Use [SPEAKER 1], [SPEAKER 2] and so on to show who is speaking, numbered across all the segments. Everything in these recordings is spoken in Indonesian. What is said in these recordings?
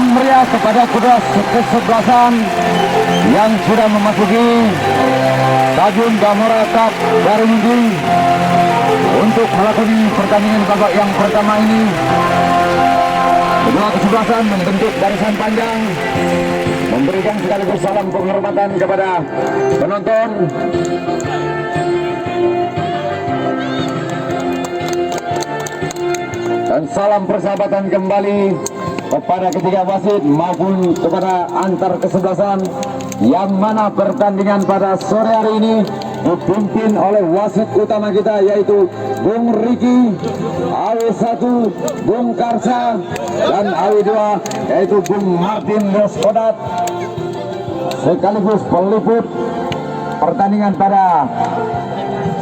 [SPEAKER 1] yang meriah kepada kedua kesebelasan yang sudah memasuki Stadion Gamora Cup Karimunting untuk melakoni pertandingan babak yang pertama ini. Kedua kesebelasan membentuk barisan panjang, memberikan sekaligus salam penghormatan kepada penonton. Dan salam persahabatan kembali kepada ketiga wasit maupun kepada antar kesebelasan, yang mana pertandingan pada sore hari ini dipimpin oleh wasit utama kita, yaitu Bung Riki, AW1 Bung Karsa, dan AW2 yaitu Bung Martin Roskodat, sekaligus peliput pertandingan pada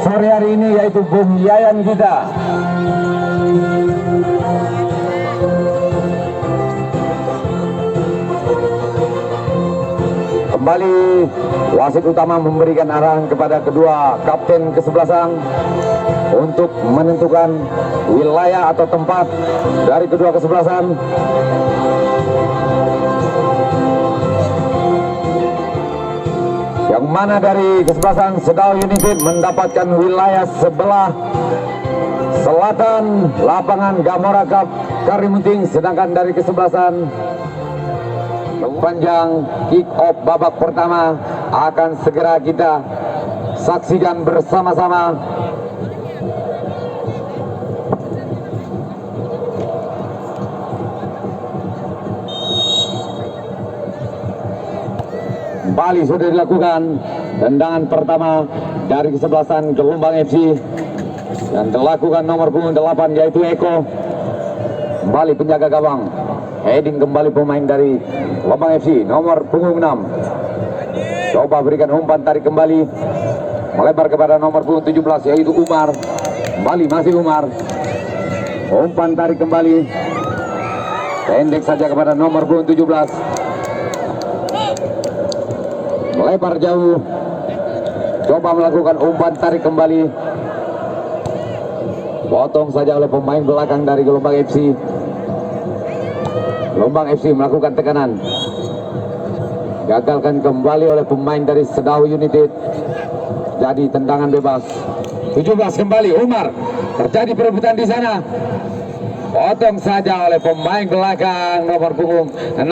[SPEAKER 1] sore hari ini yaitu Bung Yayan kita. Kembali wasit utama memberikan arahan kepada kedua kapten kesebelasan untuk menentukan wilayah atau tempat dari kedua kesebelasan. Yang mana dari kesebelasan Sedao United mendapatkan wilayah sebelah selatan lapangan Gamora Cup Karimunting, sedangkan dari kesebelasan panjang kick off babak pertama akan segera kita saksikan bersama-sama. Kembali sudah dilakukan tendangan pertama dari kesebelasan Gelombang FC dan dilakukan nomor punggung 8 yaitu Eko. Kembali penjaga gawang, heading kembali pemain dari Gelombang FC nomor punggung 6. Coba berikan umpan, tarik kembali, melebar kepada nomor punggung 17 yaitu Umar. Kembali masih Umar, umpan tarik kembali, pendek saja kepada nomor punggung 17, melebar jauh. Coba melakukan umpan tarik kembali, potong saja oleh pemain belakang dari Gelombang FC. Gelombang FC melakukan tekanan, gagalkan kembali oleh pemain dari Sedao United. Jadi tendangan bebas 17 kembali Umar, terjadi perebutan di sana, potong saja oleh pemain belakang nomor punggung 16.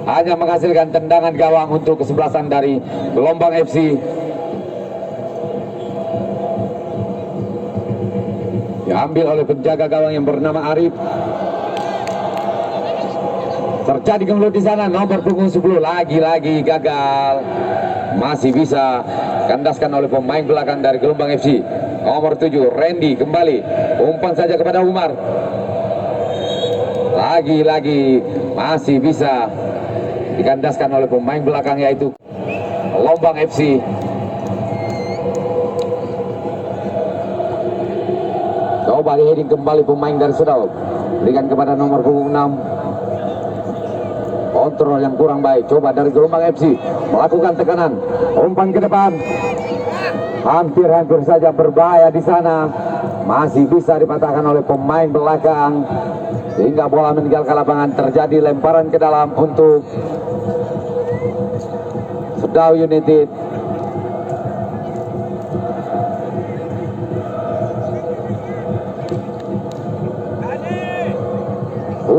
[SPEAKER 1] Hanya menghasilkan tendangan gawang untuk kesebelasan dari Gelombang FC. Diambil oleh penjaga gawang yang bernama Arif. Terjadi kemelut di sana, nomor punggung 10 lagi-lagi gagal. Masih bisa kandaskan oleh pemain belakang dari Gelombang FC nomor 7 Randy. Kembali umpan saja kepada Umar, lagi-lagi masih bisa dikandaskan oleh pemain belakang yaitu Gelombang FC. Coba heading kembali pemain dari Sedao, berikan kepada nomor punggung 6. Kontrol yang kurang baik, coba dari Gelombang FC melakukan tekanan, umpan ke depan, hampir saja berbahaya di sana, masih bisa dipatahkan oleh pemain belakang sehingga bola meninggalkan lapangan. Terjadi lemparan ke dalam untuk Sedao United.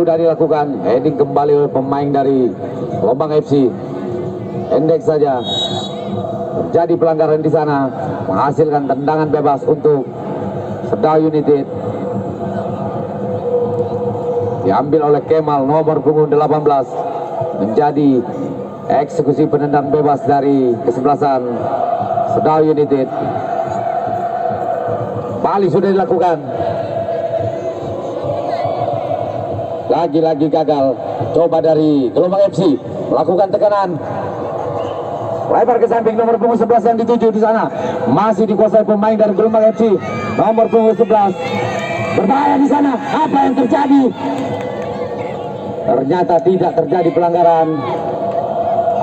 [SPEAKER 1] Sudah dilakukan heading kembali oleh pemain dari Gelombang FC, pendek saja, terjadi pelanggaran di sana, menghasilkan tendangan bebas untuk Sedao United. Diambil oleh Kemal nomor punggung 18, menjadi eksekusi penendang bebas dari kesebelasan Sedao United. Bali sudah dilakukan, lagi-lagi gagal. Coba dari Gelombang FC melakukan tekanan, lebar ke samping nomor punggung 11 yang dituju di sana, masih dikuasai pemain dari Gelombang FC nomor punggung 11. Berbahaya di sana, apa yang terjadi? Ternyata tidak terjadi pelanggaran,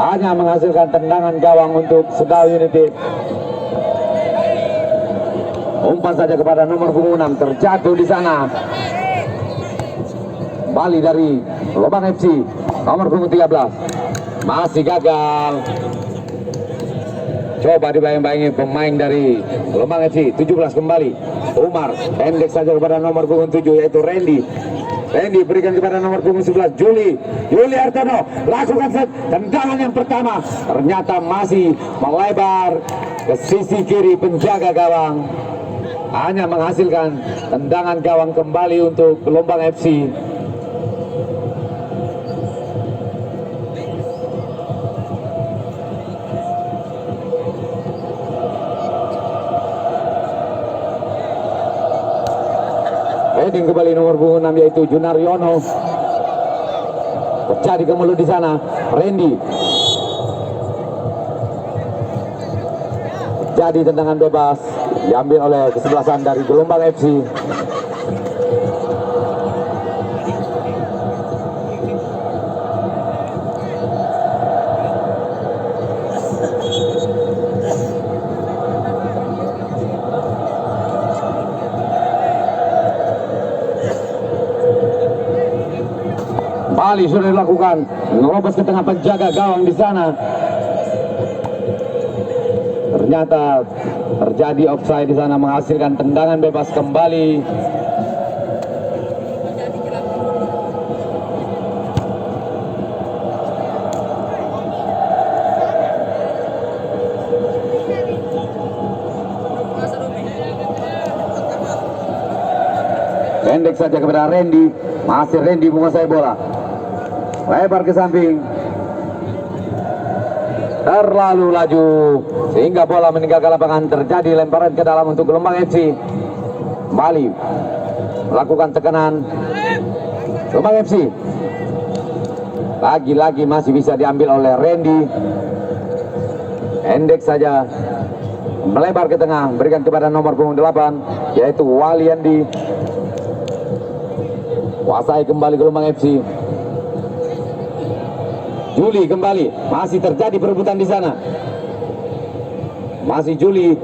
[SPEAKER 1] hanya menghasilkan tendangan gawang untuk Sedao United. Umpan saja kepada nomor punggung 6, terjatuh di sana. Kembali dari Gelombang FC, nomor punggung 13. Masih gagal. Coba dibayang-bayangi pemain dari Gelombang FC, 17 kembali. Umar, pendek saja kepada nomor punggung 7 yaitu Randy. Randy berikan kepada nomor punggung 11 Juli Hartono, lakukan tendangan yang pertama, ternyata masih melebar ke sisi kiri penjaga gawang, hanya menghasilkan tendangan gawang kembali untuk Gelombang FC. Heading kembali nomor punggung 6 yaitu Junaryono. Terjadi kemelut di sana. Randy. Jadi tendangan bebas diambil oleh kesebelasan dari Gelombang FC. Kembali sudah dilakukan, menerobos ke tengah penjaga gawang di sana. Ternyata terjadi offside di sana, menghasilkan tendangan bebas kembali. Pendek saja kepada Randy, masih Randy menguasai bola. Lebar ke samping, terlalu laju sehingga bola meninggalkan lapangan. Terjadi lemparan ke dalam untuk Gelombang FC. Kembali melakukan tekanan Gelombang FC. Lagi-lagi masih bisa diambil oleh Randy. Pendek saja, melebar ke tengah, berikan kepada nomor punggung 8 yaitu Waliandi. Kuasai kembali Gelombang FC. Juli kembali, masih terjadi perebutan di sana. Masih Juli.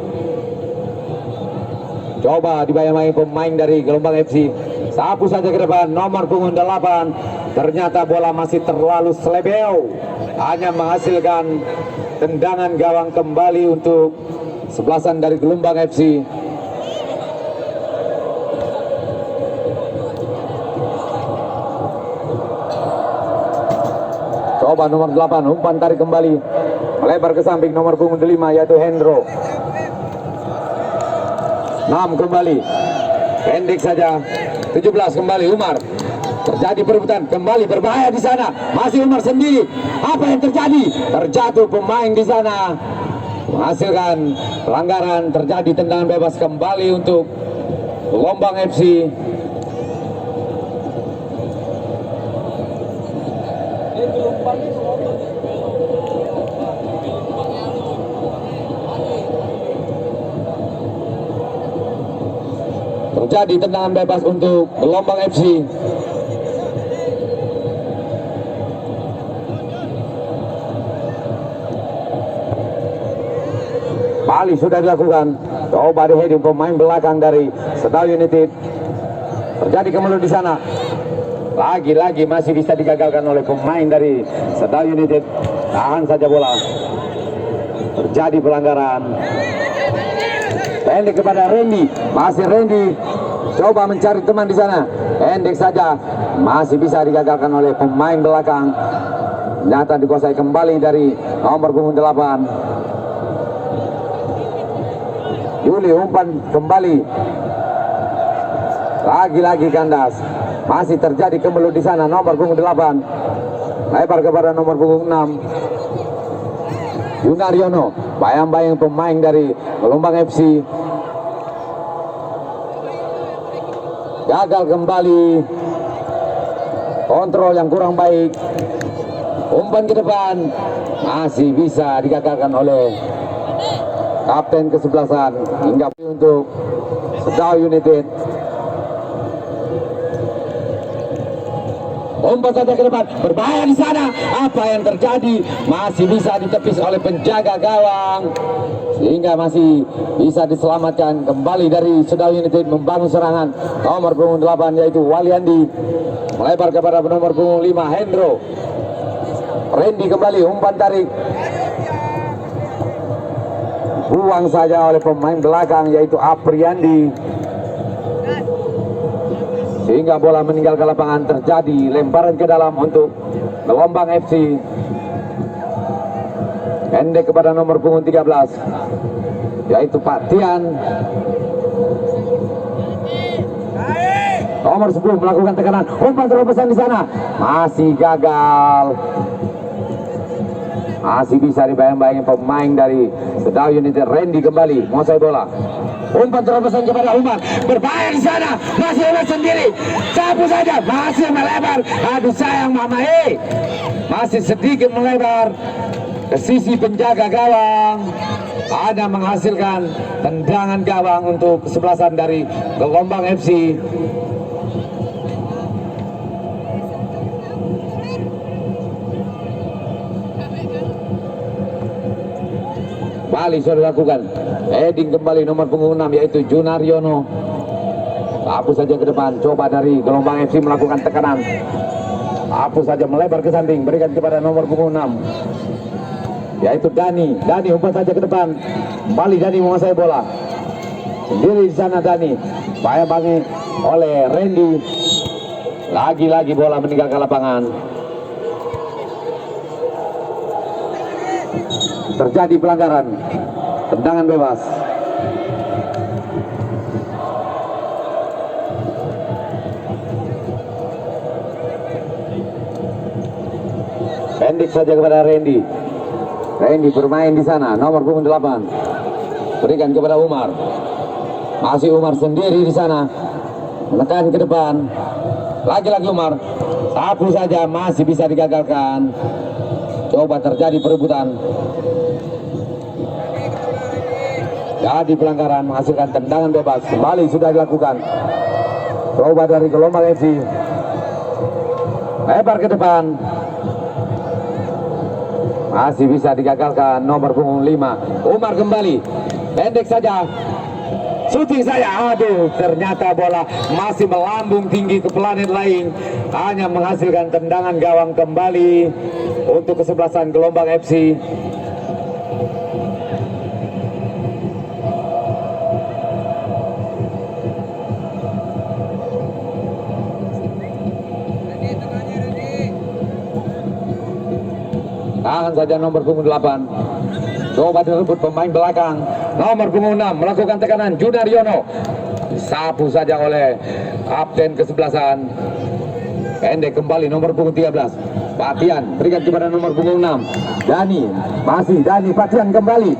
[SPEAKER 1] Coba dibayang-bayangi pemain dari Gelombang FC. Sapu saja ke depan nomor punggung 8. Ternyata bola masih terlalu selebeo, hanya menghasilkan tendangan gawang kembali untuk sebelasan dari Gelombang FC. Coba nomor 8, umpan tarik kembali, melebar ke samping nomor punggung 5 yaitu Hendro. 6 kembali, pendek saja. 17 kembali Umar. Terjadi perebutan, kembali berbahaya di sana. Masih Umar sendiri. Apa yang terjadi? Terjatuh pemain di sana, menghasilkan pelanggaran. Terjadi tendangan bebas kembali untuk Gelombang FC. Terjadi tendangan bebas untuk Gelombang FC. Bali sudah dilakukan. Coba di heading pemain belakang dari Sedayu United. Terjadi kemelut di sana. Lagi-lagi masih bisa digagalkan oleh pemain dari Sedayu United. Tahan saja bola. Terjadi pelanggaran. Pendek kepada Randy, masih Randy. Coba mencari teman di sana. Pendek saja, masih bisa digagalkan oleh pemain belakang. Nyata dikuasai kembali dari nomor punggung 8. Juli umpan kembali. Lagi-lagi kandas. Masih terjadi kemelut di sana nomor punggung 8. Lebar kepada nomor punggung 6. Junaryono, bayang-bayang pemain dari Gelombang FC. Gagal kembali. Kontrol yang kurang baik. Umpan ke depan. Masih bisa digagalkan oleh kapten kesebelasan. Hingga untuk Sedayu United. umpan saja ke depan, berbahaya di sana. Apa yang terjadi? Masih bisa ditepis oleh penjaga gawang, sehingga masih bisa diselamatkan kembali dari Sedau United membangun serangan. Nomor punggung 8 yaitu Waliandi melebar kepada nomor punggung 5 Hendro. Randy kembali, umpan tarik, buang saja oleh pemain belakang yaitu Apriandi, sehingga bola meninggalkan lapangan. Terjadi lemparan ke dalam untuk Gelombang FC. Pendek kepada nomor punggung 13 yaitu Pak Tian. Nomor 10 melakukan tekanan, umpan terobosan di sana, masih gagal. Masih bisa dibayang-bayang pemain dari Sedau United. Randy kembali menguasai bola, umpan terobosan kepada Umar, berbahaya di sana, masih Umar sendiri, sapu saja, masih melebar. Aduh sayang Mama, masih sedikit melebar ke sisi penjaga gawang. Ada menghasilkan tendangan gawang untuk kesebelasan dari Gelombang FC. Kembali sudah dilakukan heading kembali nomor punggung 6 yaitu Junaryono. Sapu saja ke depan, coba dari Gelombang FC melakukan tekanan. Sapu saja melebar ke samping, berikan kepada nomor punggung 6 yaitu Dani. Dani umpan saja ke depan, kembali Dani menguasai bola sendiri di sana. Dani bangi oleh Randy, lagi-lagi bola meninggalkan lapangan. Terjadi pelanggaran, tendangan bebas. Pendek saja kepada Randy. Randy bermain di sana, nomor punggung 8. Berikan kepada Umar. Masih Umar sendiri di sana, menekan ke depan. Lagi-lagi Umar, sapu saja, masih bisa digagalkan. Coba terjadi perebutan. Jadi pelanggaran menghasilkan tendangan bebas. Kembali sudah dilakukan. Coba dari Gelombang FC, lebar ke depan, masih bisa digagalkan. Nomor punggung 5 Umar kembali, pendek saja, shooting saja. Aduh, ternyata bola masih melambung tinggi ke planet lain, hanya menghasilkan tendangan gawang kembali untuk kesebelasan Gelombang FC. Tahan saja nomor punggung 8. Coba direbut pemain belakang. Nomor punggung 6 melakukan tekanan, Junaryono. Sapu saja oleh kapten kesebelasan. Pendek kembali nomor punggung 13. Patian berikan kepada nomor punggung 6. Dani, masih Dani, Patian kembali.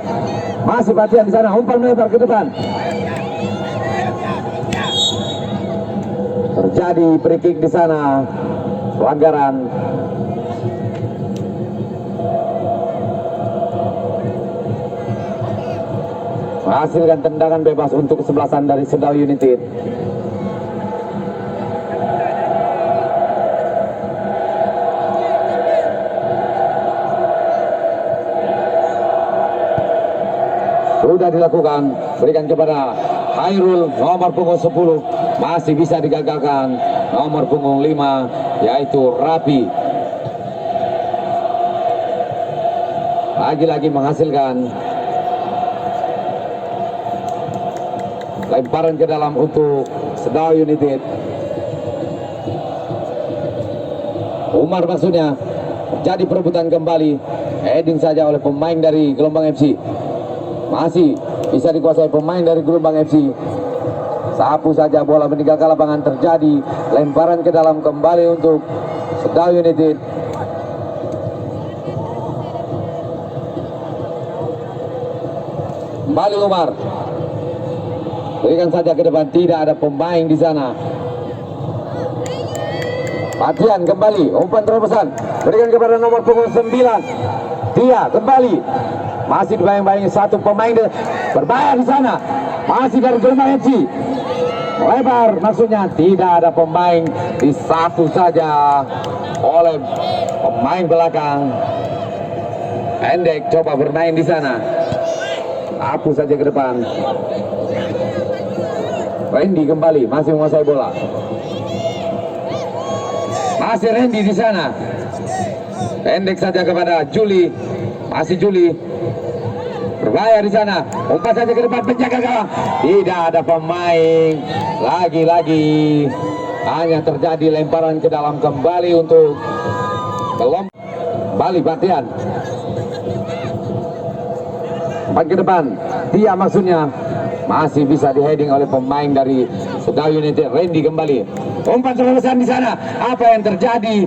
[SPEAKER 1] Masih Patian di sana, umpan melebar ke depan. Terjadi free kick di sana. Pelanggaran. Menghasilkan tendangan bebas untuk kesebelasan dari Sedau United. Sudah dilakukan, berikan kepada Hairul, nomor punggung 10, masih bisa digagalkan. Nomor punggung 5 yaitu Rapi, lagi-lagi menghasilkan lemparan ke dalam untuk Sedau United. Umar maksudnya. Jadi perebutan kembali, heading saja oleh pemain dari Gelombang FC. Masih bisa dikuasai pemain dari Gelombang FC. Sapu saja, bola meninggalkan lapangan. Terjadi lemparan ke dalam kembali untuk Sedau United. Kembali Umar, berikan saja ke depan, tidak ada pemain di sana. Patian kembali, umpan terobosan, berikan kepada nomor punggung 9. Dia kembali, masih dibayang-bayangi satu pemain berbahaya di sana, masih dari Gelombang FC. Lebar, maksudnya tidak ada pemain, disapu saja oleh pemain belakang. Pendek coba bermain di sana, sapu saja ke depan. Randy kembali masih menguasai bola. Masih Randy di sana. Pendek saja kepada Juli. Masih Juli. Berbahaya di sana. Umpan saja ke depan penjaga gawang. Tidak ada pemain. Lagi-lagi hanya terjadi lemparan ke dalam kembali untuk Bali Batian. Umpan ke depan. Dia maksudnya masih bisa di-heading oleh pemain dari Sedau United. Randy kembali. Umpan terobosan di sana. Apa yang terjadi?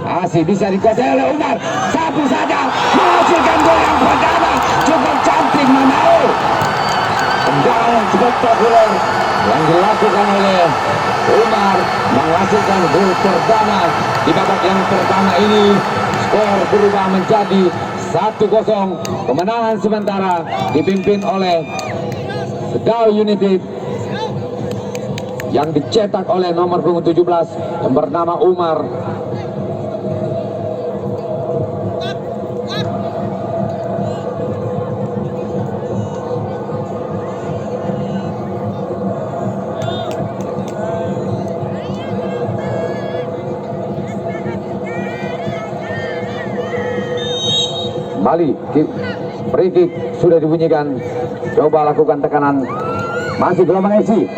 [SPEAKER 1] Masih bisa dikuasai oleh Umar. Sapu saja menghasilkan gol yang pertama. Cukup cantik Mamau. Tendangan spektakuler yang dilakukan oleh Umar menghasilkan gol perdana di babak yang pertama ini. Skor berubah menjadi 1-0. Kemenangan sementara dipimpin oleh Sedau United yang dicetak oleh nomor punggung 17 yang bernama Umar. Bali, free kick sudah dibunyikan. Coba lakukan tekanan. Masih Gelombang FC.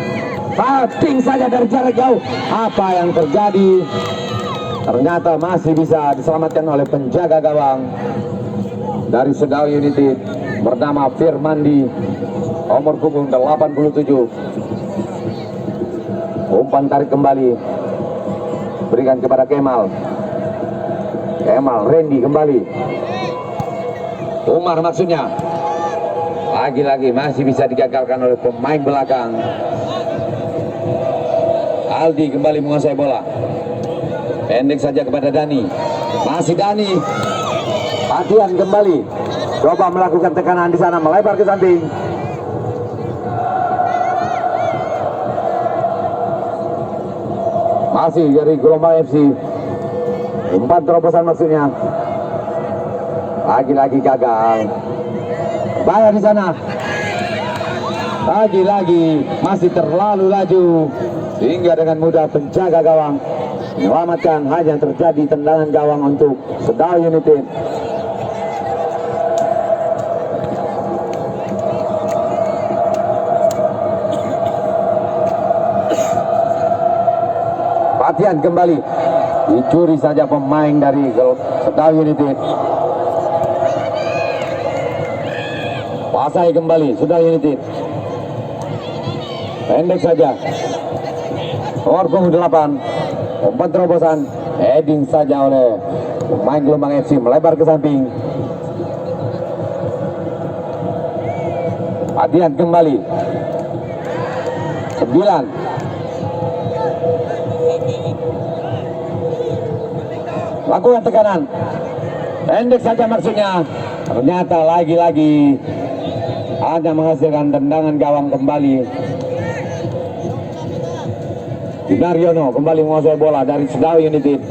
[SPEAKER 1] Pating saja dari jarak jauh. Apa yang terjadi? Ternyata masih bisa diselamatkan oleh penjaga gawang dari Sedau United bernama Firmandi, nomor punggung 87. Umpan tarik kembali. Berikan kepada Kemal. Randy kembali. Umar maksudnya. Lagi-lagi masih bisa digagalkan oleh pemain belakang. Aldi kembali menguasai bola. Pendek saja kepada Dani. Masih Dani. Batian kembali. Coba melakukan tekanan di sana, melebar ke samping. Masih dari Gelombang FC. Umpan terobosan maksudnya. Lagi-lagi gagal. Bahaya di sana. Lagi-lagi masih terlalu laju sehingga dengan mudah penjaga gawang menyelamatkan. Hanya terjadi tendangan gawang untuk Sedau United. Batian kembali. Dicuri saja pemain dari Sedau United. Pasai kembali Sedau United. Pendek saja. Nomor punggung 8. Umpan terobosan. Heading saja oleh pemain Gelombang FC, melebar ke samping. Batian kembali. 9. Lakukan tekanan. Pendek saja maksudnya. Ternyata lagi-lagi hanya menghasilkan tendangan gawang kembali. Gunaryono kembali menguasai bola dari Sedau United.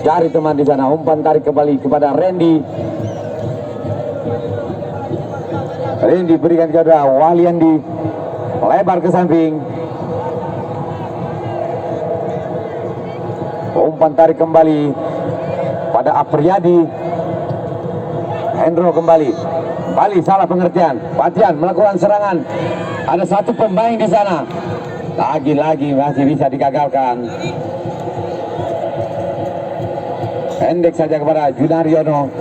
[SPEAKER 1] Cari teman di sana. Umpan tarik kembali kepada Randy. Randy berikan kepada Waliandi. Lebar ke samping. Umpan tarik kembali pada Apriyadi. Hendro kembali. Bali salah pengertian. Batian melakukan serangan. Ada satu pemain di sana. Lagi-lagi masih bisa digagalkan. Pendek saja kepada Junaryono.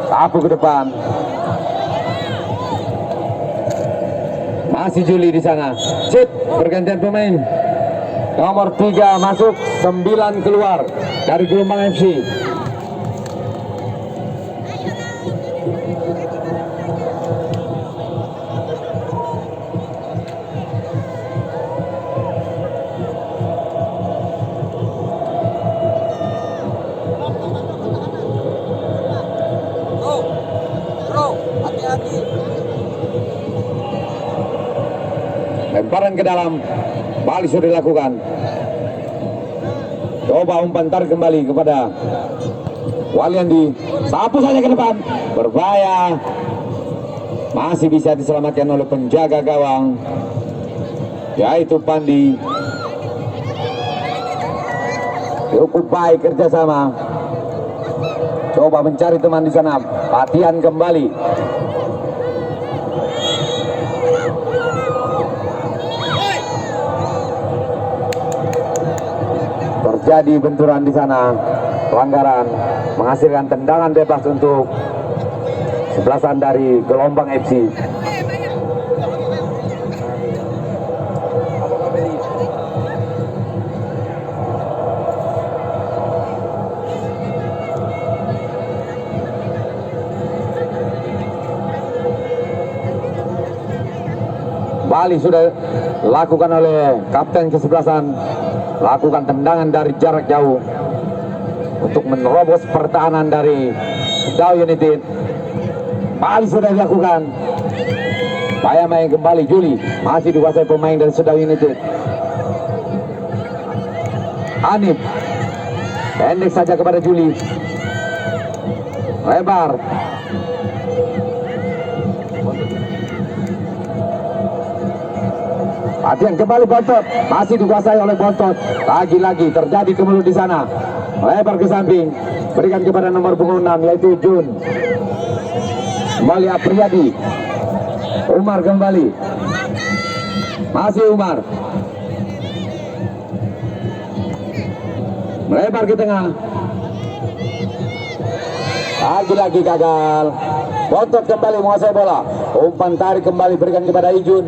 [SPEAKER 1] Sapu ke depan. Masih Juli di sana. Sit, pergantian pemain. Nomor 3 masuk, 9 keluar dari Gelombang FC. lemparan ke dalam, balik sudah dilakukan. Coba umpan tarik kembali kepada Waliandi, sapu saja ke depan, berbahaya. Masih bisa diselamatkan oleh penjaga gawang, yaitu Pandi. Cukup baik kerjasama. Coba mencari teman di sana. Latihan kembali. Terjadi benturan di sana. Pelanggaran menghasilkan tendangan bebas untuk sebelasan dari Gelombang FC. Bali sudah lakukan oleh kapten kesebelasan, lakukan tendangan dari jarak jauh untuk menerobos pertahanan dari Sedao United. Bali sudah dilakukan. Payah main kembali Juli, masih dikuasai pemain dari Sedao United. Hanif pendek saja kepada Juli, lebar. Latihan kembali Bontot, masih dikuasai oleh Bontot. Lagi-lagi terjadi kemelut di sana. Lebar ke samping, berikan kepada nomor punggung 6 yaitu Jun. Kembali Apriyadi. Umar kembali. Masih Umar. Melebar ke tengah. Lagi-lagi gagal. Bontot kembali menguasai bola. Umpan tarik kembali berikan kepada Ijun.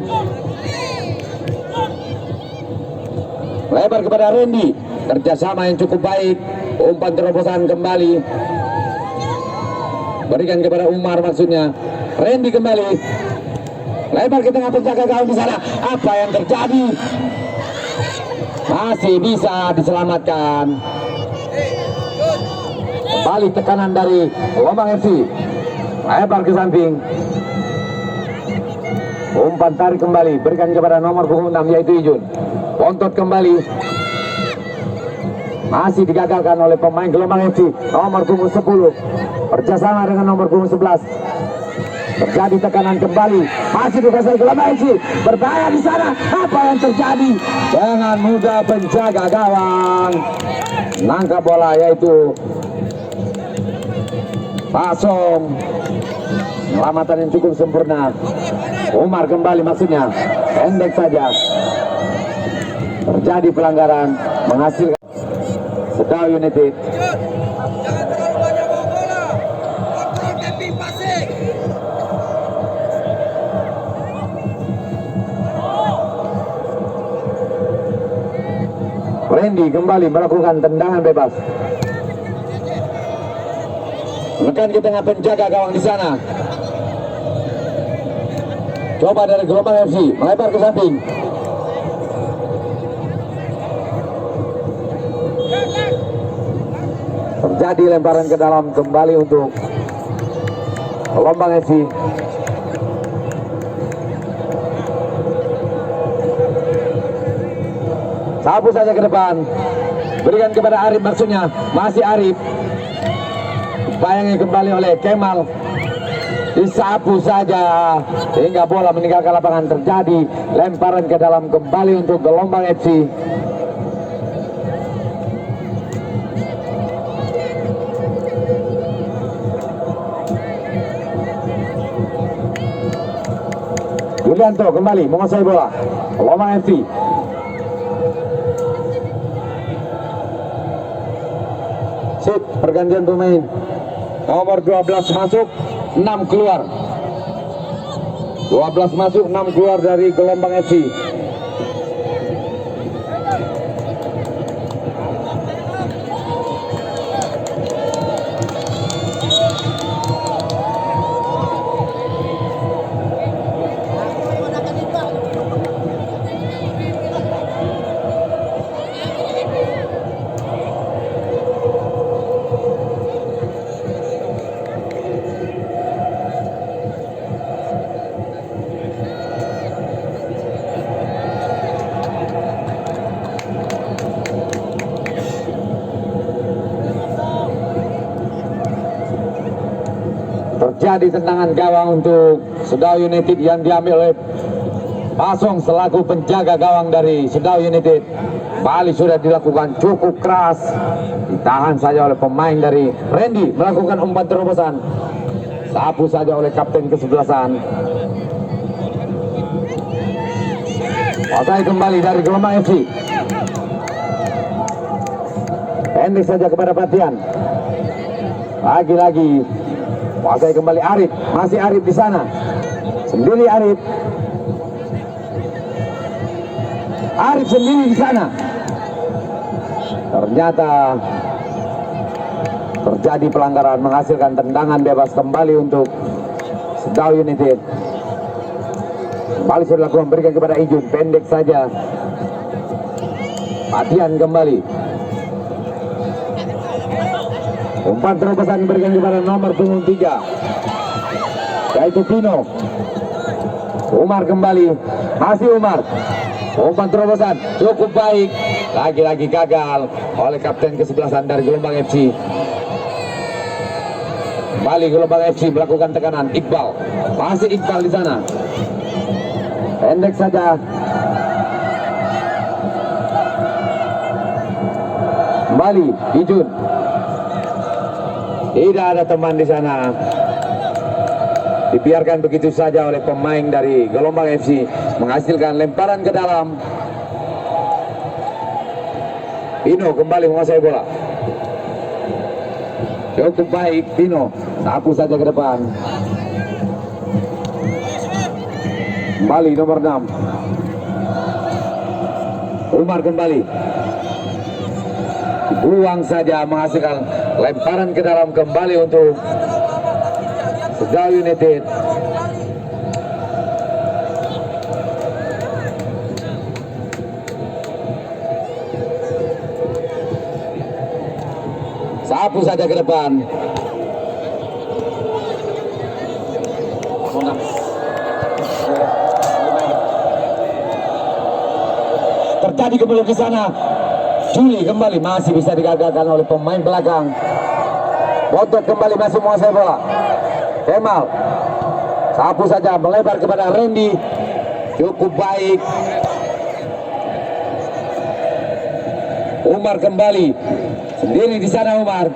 [SPEAKER 1] Lebar kepada Randy, kerjasama yang cukup baik. Umpan terobosan kembali berikan kepada Umar, maksudnya Randy kembali. Lebar ke tengah penjaga gawang di sana. Apa yang terjadi? Masih bisa diselamatkan. Kembali tekanan dari Gelombang FC. Lebar ke samping. Umpan tarik kembali berikan kepada nomor punggung 6 yaitu Ijun. Bontot kembali, masih digagalkan oleh pemain Gelombang FC nomor punggung 10 kerjasama dengan nomor punggung 11. Terjadi tekanan kembali, masih dikuasai Gelombang FC, berbahaya di sana. Apa yang terjadi? Dengan mudah penjaga gawang nangkap bola yaitu Pasong. Penyelamatan yang cukup sempurna. Umar kembali, maksudnya pendek saja. Terjadi pelanggaran menghasilkan Sedao United. Randy kembali melakukan tendangan bebas. Menekan ke tengah penjaga gawang di sana. Coba dari Gelombang FC melebar ke samping. Terjadi lemparan ke dalam kembali untuk Gelombang FC. Sapu saja ke depan, berikan kepada Arif, maksudnya masih Arif. Bayangin kembali oleh Kemal, disapu saja hingga bola meninggalkan lapangan. Terjadi lemparan ke dalam kembali untuk Gelombang FC. Yulianto kembali menguasai bola. Gelombang FC. Sip, pergantian pemain. Nomor 12 masuk, 6 keluar. 12 masuk, 6 keluar dari Gelombang FC. Terjadi tendangan gawang untuk Sedau United yang diambil oleh Pasong selaku penjaga gawang dari Sedau United. Bali sudah dilakukan cukup keras, ditahan saja oleh pemain dari Randy, melakukan umpan terobosan, sapu saja oleh kapten kesebelasan. Kuasai kembali dari Gelombang FC. Pendek saja kepada Batian. Lagi-lagi kuasai kembali Arif, masih Arif di sana. Sendiri Arif. Arif sendiri di sana. Ternyata terjadi pelanggaran, menghasilkan tendangan bebas kembali untuk Sedau United. Kembali sudah dilakukan, berikan kepada Ijun, pendek saja. Batian kembali. Umpan terobosan diberikan kepada nomor punggung 3, yaitu Pino. Umar kembali, masih Umar. Umpan terobosan cukup baik, lagi-lagi gagal oleh kapten kesebelasan dari Gelombang FC. Kembali Gelombang FC melakukan tekanan. Iqbal, masih Iqbal di sana. Pendek saja. Kembali Ijun. Tidak ada teman di sana. Dibiarkan begitu saja oleh pemain dari Gelombang FC, menghasilkan lemparan ke dalam. Pino kembali menguasai bola. Cukup baik Pino, sapu saja ke depan. Kembali nomor 6, Umar kembali. Buang saja, menghasilkan lemparan ke dalam kembali untuk Sedau United. Sapu saja ke depan. Terjadi kembali ke sana. Juli kembali, masih bisa digagalkan oleh pemain belakang. Botot kembali masih menguasai bola. Kemal, sapu saja melebar kepada Randy, cukup baik. Umar kembali, sendiri di sana Umar,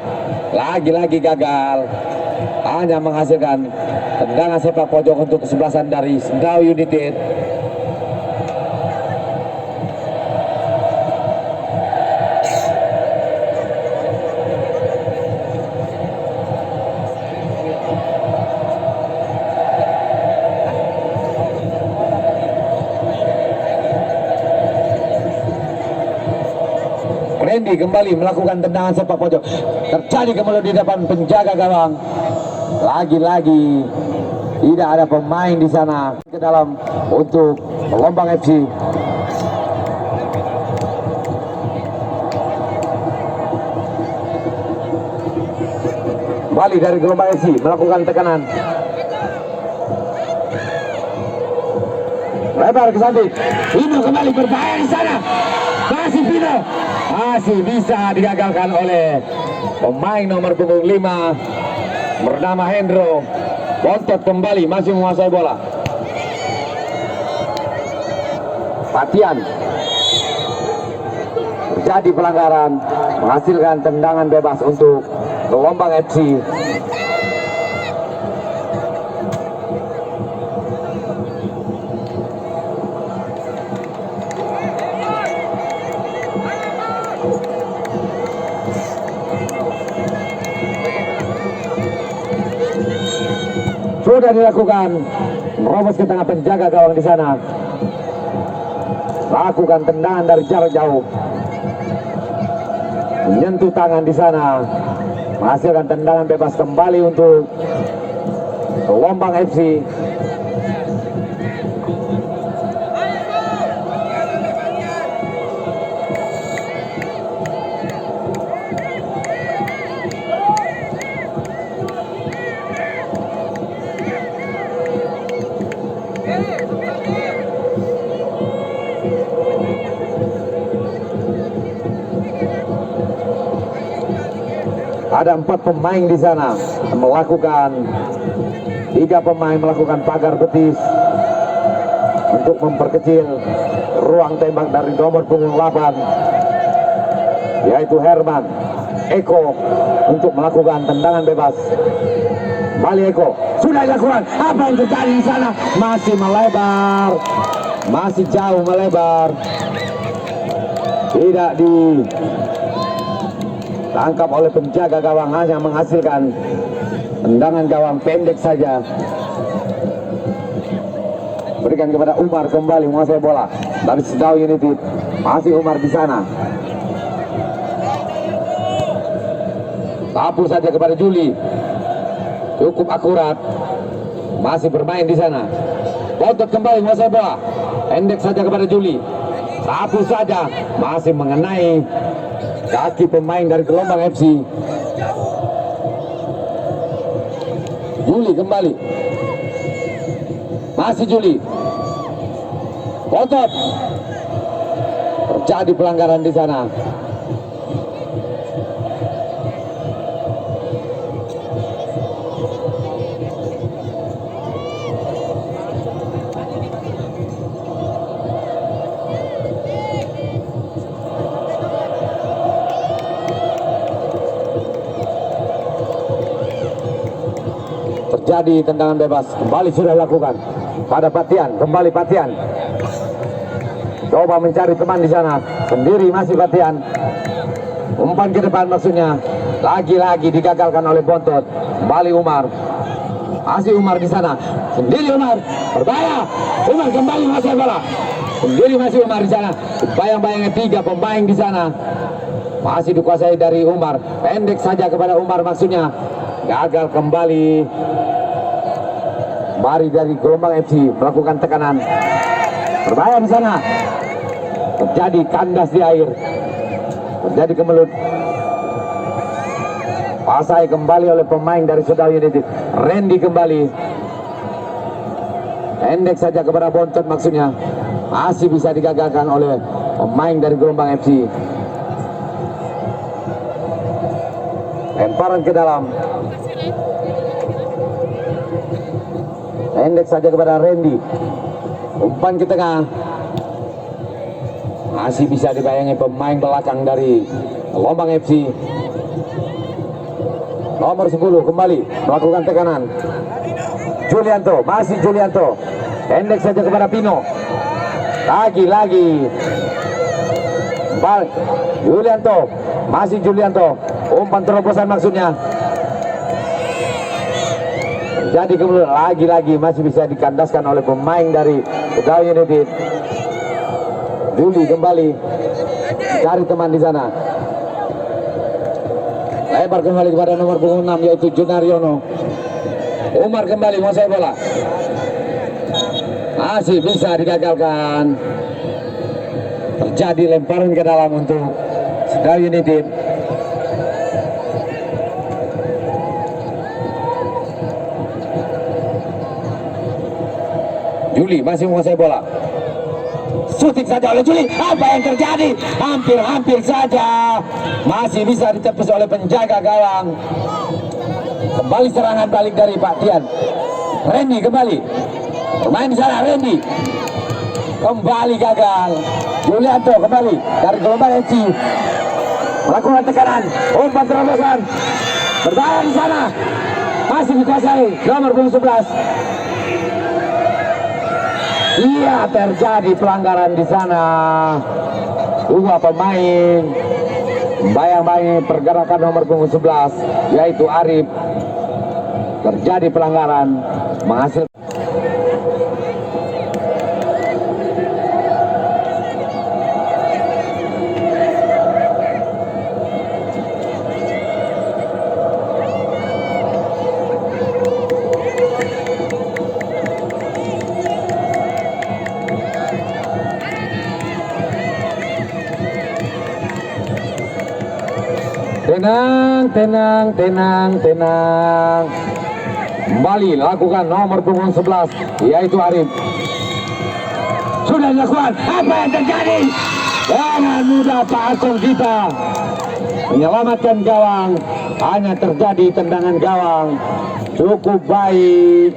[SPEAKER 1] lagi-lagi gagal, hanya menghasilkan tendangan sepak pojok untuk kesebelasan dari Sedau United. Randy kembali melakukan tendangan sepak pojok. Terjadi kembali di depan penjaga gawang. Lagi-lagi tidak ada pemain di sana ke dalam untuk Gelombang FC. Kembali dari Gelombang FC melakukan tekanan. Lebar ke samping. Pino kembali berbahaya di sana. Masih Pino, masih bisa digagalkan oleh pemain nomor punggung 5 bernama Hendro. Bontot kembali, masih menguasai bola. Batian, terjadi pelanggaran, menghasilkan tendangan bebas untuk Gelombang FC. Sudah dilakukan, merobos ke tengah penjaga gawang di sana. Lakukan tendangan dari jarak jauh, menyentuh tangan di sana, menghasilkan tendangan bebas kembali untuk Gelombang FC. Ada 4 pemain di sana melakukan, 3 pemain melakukan pagar betis untuk memperkecil ruang tembak dari nomor punggung 8, yaitu Herman Eko, untuk melakukan tendangan bebas. Kembali Eko, sudah dilakukan. Apa yang terjadi di sana? Masih melebar, masih jauh melebar, tidak ditangkap oleh penjaga gawang, hanya menghasilkan tendangan gawang pendek saja. Berikan kepada Umar, kembali menguasai bola dari Sedau United. Masih Umar di sana. Tapu saja kepada Juli. Cukup akurat. Masih bermain di sana. Bontot kembali menguasai bola. Pendek saja kepada Juli. Tapu saja. Masih mengenai kaki pemain dari Gelombang FC. Juli kembali. Masih Juli. Bontot. Terjadi pelanggaran di sana. Terjadi tendangan bebas, kembali sudah dilakukan pada Patian, kembali Patian. Coba mencari teman di sana, sendiri masih Patian. Umpan ke depan maksudnya, lagi-lagi digagalkan oleh Bontot. Kembali Umar, masih Umar di sana, sendiri Umar, berbahaya. Umar kembali masih bola, sendiri masih Umar di sana. Bayang-bayangnya 3 pemain di sana, masih dikuasai dari Umar. Pendek saja kepada Umar maksudnya, gagal kembali. Bari dari Gelombang FC melakukan tekanan, berbahaya di sana. Terjadi kandas di air, terjadi kemelut. Pasai kembali oleh pemain dari Sedau United. Randy kembali, pendek saja kepada Bontot maksudnya, masih bisa digagalkan oleh pemain dari Gelombang FC. Lemparan ke dalam, pendek saja kepada Randy. Umpan ke tengah, masih bisa dibayangi pemain belakang dari Gelombang FC. Nomor 10 kembali melakukan tekanan. Julianto, masih Julianto. Pendek saja kepada Pino. Lagi-lagi Julianto, masih Julianto. Umpan terobosan maksudnya. Jadi kemudian lagi-lagi masih bisa dikandaskan oleh pemain dari Sedau United. Juli kembali cari teman di sana. Lebar kembali kepada nomor punggung 6, yaitu Junaryono. Umar kembali menguasai bola, masih bisa digagalkan. Terjadi lemparan ke dalam untuk Sedau United. Juli masih menguasai bola. Shooting saja oleh Juli. Apa yang terjadi? Hampir saja masih bisa ditepis oleh penjaga gawang. Kembali serangan balik dari Pak Tian. Randy kembali bermain di sana. Randy kembali gagal. Julianto kembali dari Gelombang FC melakukan tekanan. Umpan terobosan, berbahaya di sana. Masih dikuasai nomor punggung 11. Iya, terjadi pelanggaran di sana. 2 pemain bayang-bayang pergerakan nomor punggung 11, yaitu Arif. Terjadi pelanggaran menghasilkan tenang. Kembali lakukan nomor punggung 11, yaitu Arif. Sudah dilakukan. Apa yang terjadi? Dengan mudah Pak Akong kita menyelamatkan gawang. Hanya terjadi tendangan gawang. Cukup baik.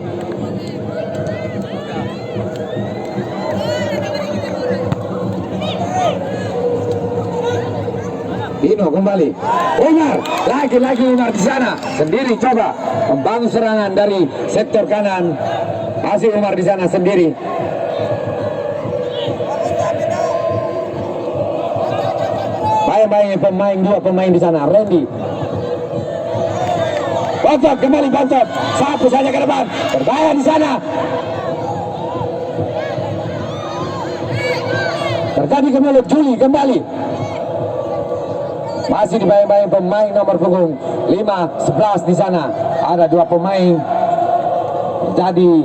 [SPEAKER 1] Dino kembali. Umar, lagi-lagi Umar di sana. Sendiri coba membangun serangan dari sektor kanan. Masih Umar di sana sendiri. Baik-baik dua pemain di sana. Randy. Bontot kembali Bontot. Satu saja ke depan. Berbahaya di sana. Terjadi kembali Juli kembali. Masih dibayang-bayang pemain nomor punggung 5, 11 di sana. Ada dua pemain. Jadi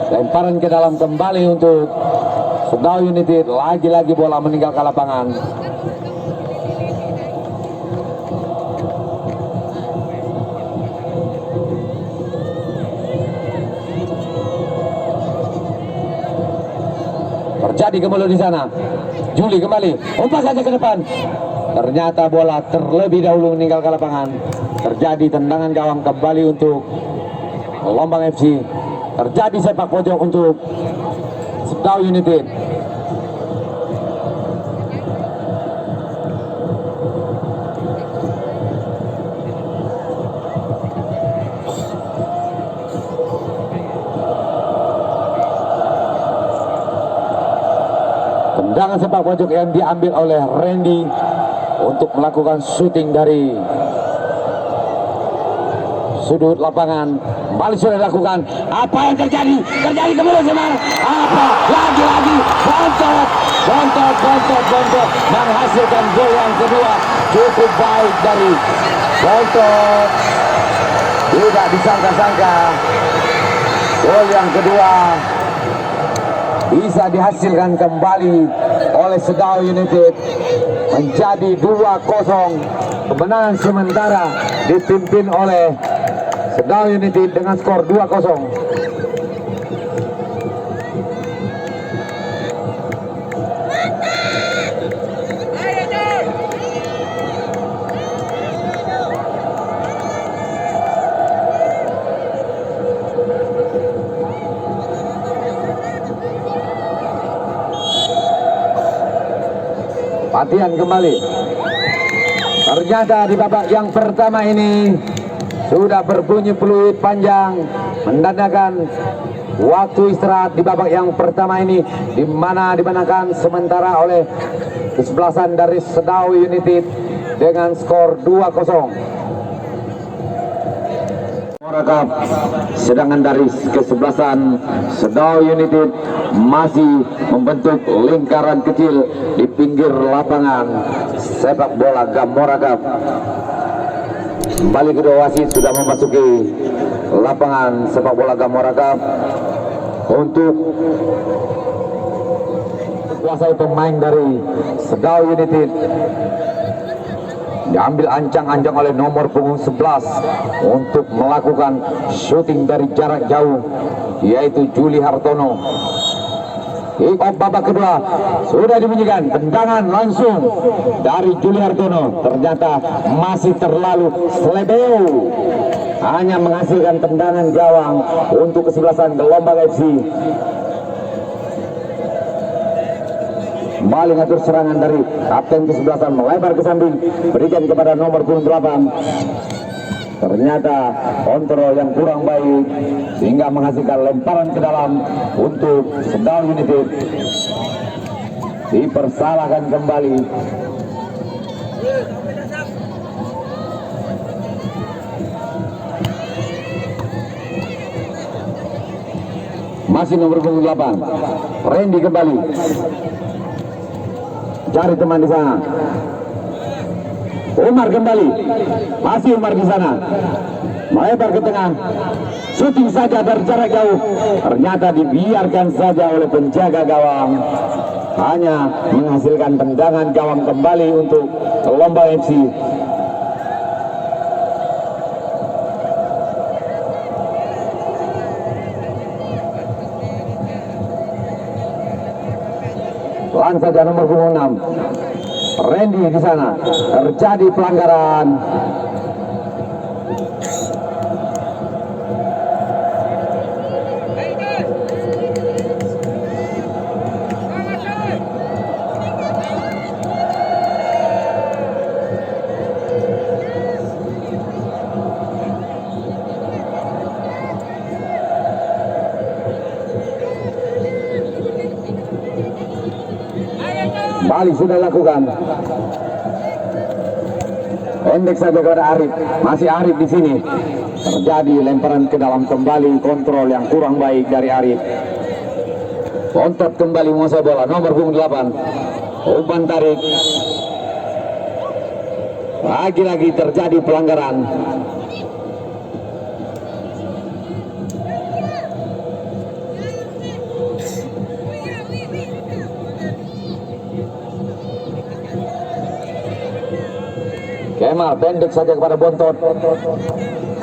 [SPEAKER 1] lemparan ke dalam kembali untuk Serdau United. Lagi-lagi bola meninggalkan lapangan. Terjadi kembali di sana. Juli kembali. Umpan saja ke depan. Ternyata bola terlebih dahulu meninggalkan lapangan. Terjadi tendangan gawang kembali untuk Lombang FC. Terjadi sepak pojok untuk Serdau United. Tendangan sepak pojok yang diambil oleh Randy untuk melakukan syuting dari sudut lapangan. Kembali sudah dilakukan. Apa yang terjadi? Terjadi kembali Semar. Apa? Lagi-lagi Bontot menghasilkan gol yang kedua. Cukup baik dari Bontot. Tidak disangka-sangka gol yang kedua bisa dihasilkan kembali oleh Serdau United. Menjadi 2-0. Kemenangan sementara dipimpin oleh Serdau United dengan skor 2-0. Latihan kembali. Ternyata di babak yang pertama ini sudah berbunyi peluit panjang menandakan waktu istirahat di babak yang pertama ini, di mana dimenangkan sementara oleh kesebelasan dari Serdau United dengan skor 2-0. Morakap, sedangkan dari kesebelasan Serdau United masih membentuk lingkaran kecil di pinggir lapangan sepak bola Gamorakap. Kembali kedua wasit sudah memasuki lapangan sepak bola Gamorakap untuk kuasai pemain dari Serdau United. Diambil ancang-ancang oleh nomor punggung 11 untuk melakukan syuting dari jarak jauh, yaitu Juli Hartono. Kick off babak kedua sudah dibunyikan. Tendangan langsung dari Juli Hartono. Ternyata masih terlalu selebeo. Hanya menghasilkan tendangan gawang untuk kesebelasan Lombang FC. Kembali ngatur serangan dari kapten kesebelasan, melebar ke samping, berikan kepada nomor punggung 8. Ternyata kontrol yang kurang baik sehingga menghasilkan lemparan ke dalam untuk Serdau United. Dipersalahkan kembali. Masih nomor punggung 8. Randy kembali. Cari teman di sana. Umar kembali. Masih Umar di sana. Melebar ke tengah. Shooting saja dari jarak jauh. Ternyata dibiarkan saja oleh penjaga gawang. Hanya menghasilkan tendangan gawang kembali untuk Lombang FC. Pelan saja nomor punggung 6. Randy di sana terjadi pelanggaran. Bali sudah lakukan. Pendek saja kepada Arif. Masih Arif di sini. Terjadi lemparan ke dalam kembali, kontrol yang kurang baik dari Arif. Kontot kembali menguasai bola nomor punggung 8. Umpan tarik. Lagi-lagi terjadi pelanggaran. Kemal pendek saja kepada Bontot.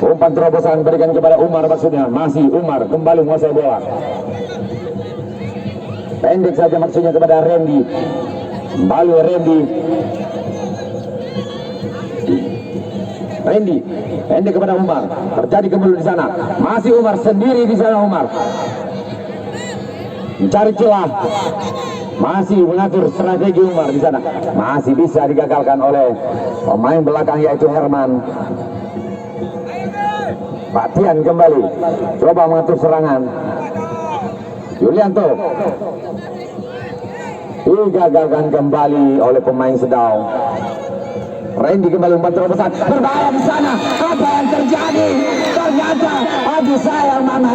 [SPEAKER 1] Umpan terobosan berikan kepada Umar, maksudnya masih Umar kembali menguasai bola. Pendek saja maksudnya kepada Randy. Kembali Randy pendek kepada Umar. Terjadi kembali di sana. Masih Umar sendiri di sana. Umar mencari celah. Masih mengatur strategi Umar di sana. Masih bisa digagalkan oleh pemain belakang yaitu Herman. Pak Tian kembali coba mengatur serangan. Yulianto digagalkan kembali oleh pemain Sedau. Randy kembali umpan terobosan berbahaya di sana. Apa yang terjadi? Ternyata aduh sayang mana.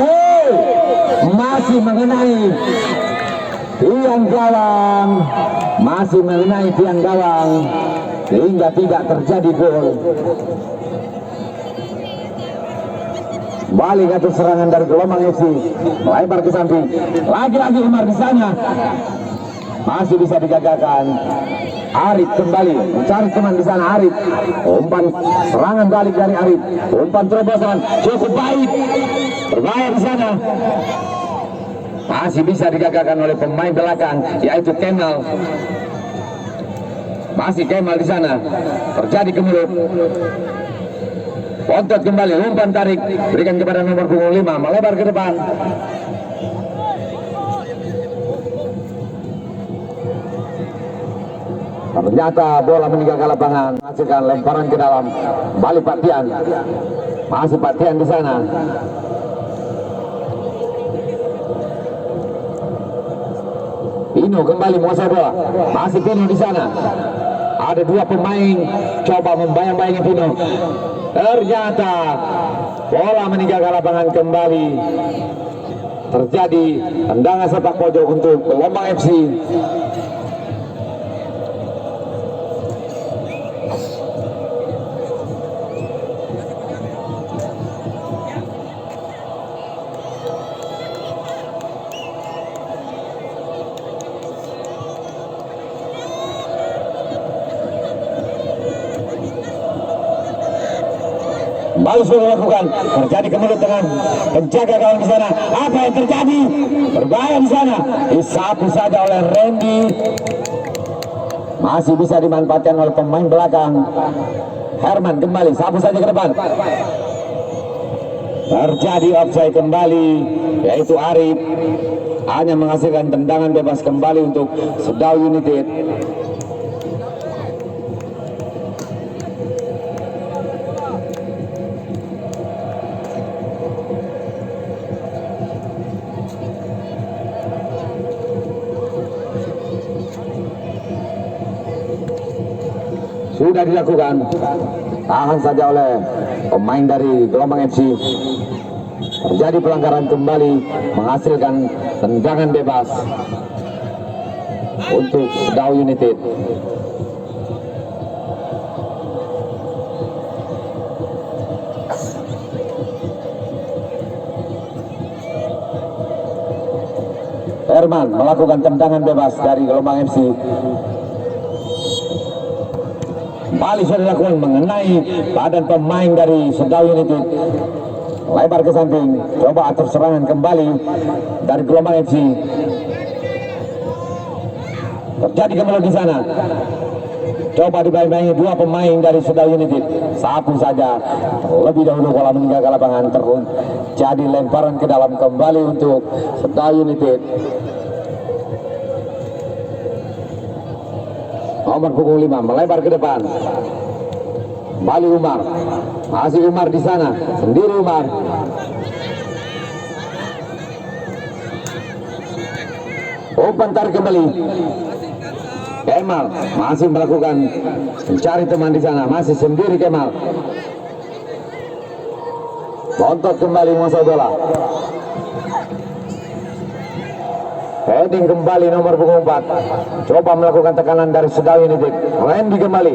[SPEAKER 1] Masih mengenai tiang gawang, masih mengenai tiang gawang sehingga tidak terjadi gol. Balik atur serangan dari Gelombang FC, melebar ke samping. Lagi-lagi Umar di sana, masih bisa digagalkan. Arif kembali mencari teman di sana. Arif, umpan serangan balik dari Arif, umpan terobosan cukup baik, berbahaya di sana. Masih bisa digagalkan oleh pemain belakang yaitu Kemal. Masih Kemal di sana. Terjadi kemulut. Bontot kembali umpan tarik berikan kepada nomor punggung 5 melebar ke depan. Ternyata bola meninggalkan lapangan, menghasilkan lemparan ke dalam. Balik Pak Tian. Masih Pak Tian di sana. Pino kembali menguasai bola. Masih Pino di sana. Ada dua pemain coba membayang-bayangi Pino. Ternyata bola meninggalkan lapangan kembali. Terjadi tendangan sepak pojok untuk Gelombang FC. Baru sudah lakukan, terjadi kemulut dengan penjaga gawang di sana. Apa yang terjadi? Berbahaya di sana. Disapu saja oleh Randy. Masih bisa dimanfaatkan oleh pemain belakang. Herman kembali, sapu saja ke depan. Terjadi offside kembali, yaitu Arif. Hanya menghasilkan tendangan bebas kembali untuk Sedau United. Sudah dilakukan, tahan saja oleh pemain dari Gelombang FC. Terjadi pelanggaran kembali, menghasilkan tendangan bebas untuk Sedau United. Herman melakukan tendangan bebas dari Gelombang FC. Balik sudah dilakukan mengenai badan pemain dari Sedau United. Lebar ke samping, coba atur serangan kembali dari Gelombang FC. Terjadi kemudian di sana. Coba dibayangi dua pemain dari Sedau United. Sapu saja lebih dahulu bola meninggalkan lapangan, jadi lemparan ke dalam kembali untuk Sedau United. Nomor punggung 5 melebar ke depan. Kembali Umar. Masih Umar di sana. Sendiri Umar. Umpan tarik kembali. Kemal masih melakukan mencari teman di sana. Masih sendiri Kemal. Bontot kembali menguasai bola. Heading kembali nomor punggung 4. Coba melakukan tekanan dari Sedau United. Randy kembali.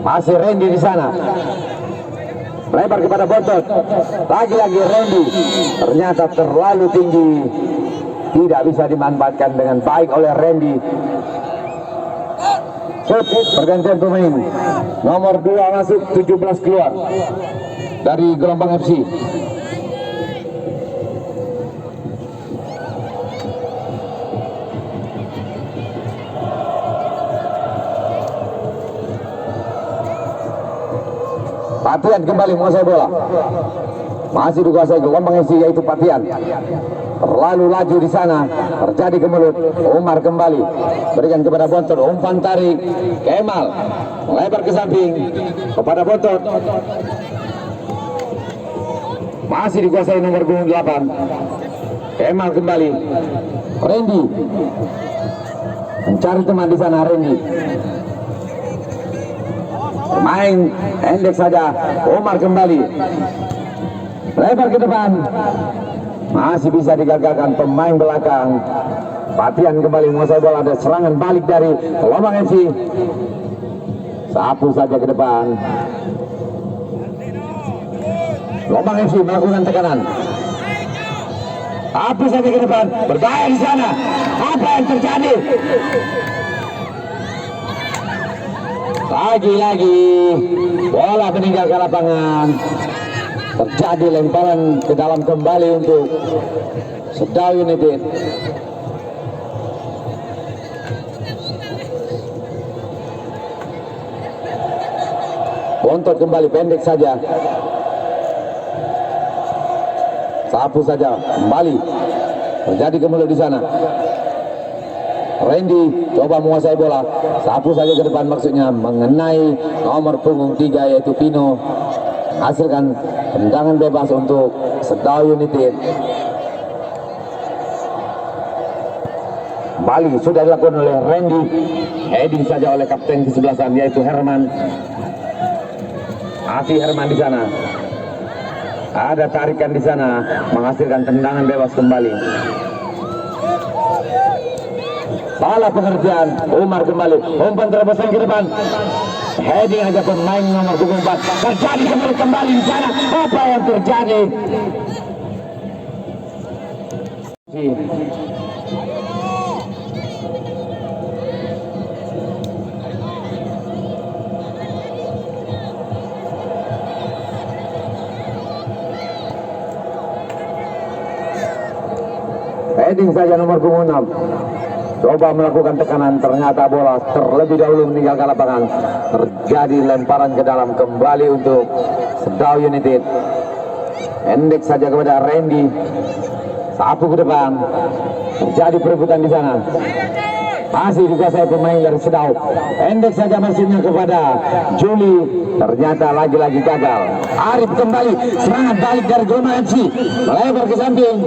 [SPEAKER 1] Masih Randy di sana. Melebar kepada Bontot. Lagi-lagi Randy. Ternyata terlalu tinggi. Tidak bisa dimanfaatkan dengan baik oleh Randy. Pergantian pemain. Nomor 2 masuk, 17 keluar dari Gelombang FC. Patian kembali menguasai bola. Masih dikuasai Gelombang FC, yaitu Patian. Terlalu laju di sana, terjadi kemelut. Umar kembali, berikan kepada Bontot. Umpan tarik Kemal, melebar ke samping kepada Bontot. Masih dikuasai nomor 8. Kemal kembali. Randy mencari teman di sana. Randy main pendek saja. Umar kembali, lebar ke depan. Masih bisa digagalkan pemain belakang. Patian kembali menguasai bola. Ada serangan balik dari Gelombang FC. Sapu saja ke depan. Gelombang FC melakukan tekanan. Sapu saja ke depan. Berbahaya di sana. Apa yang terjadi? Lagi-lagi bola meninggalkan lapangan. Terjadi lemparan ke dalam kembali untuk Sedau United. Bontot kembali pendek saja. Sapu saja kembali. Terjadi kemelut di sana. Randy coba menguasai bola. Sapu saja ke depan, maksudnya mengenai nomor punggung 3 yaitu Pino. Hasilkan tendangan bebas untuk Sedau United. Kembali sudah dilakukan oleh Randy. Heading saja oleh kapten kesebelasan yaitu Herman. Masih Herman di sana. Ada tarikan di sana, menghasilkan tendangan bebas kembali. Salah pengertian. Umar kembali. Umpan terobosan ke depan. Heading aja pemain nomor 4. Terjadi kembali di sana. Apa yang terjadi? Heading saja nomor 6. Coba melakukan tekanan, ternyata bola terlebih dahulu meninggalkan lapangan. Terjadi lemparan ke dalam kembali untuk Sedau United. Pendek saja kepada Randy. Sapu ke depan. Terjadi perebutan di sana. Masih dikuasai pemain dari Sedau. Pendek saja maksudnya kepada Juli. Ternyata lagi-lagi gagal. Arif kembali, serangan balik dari Gelombang FC. Melebar ke samping.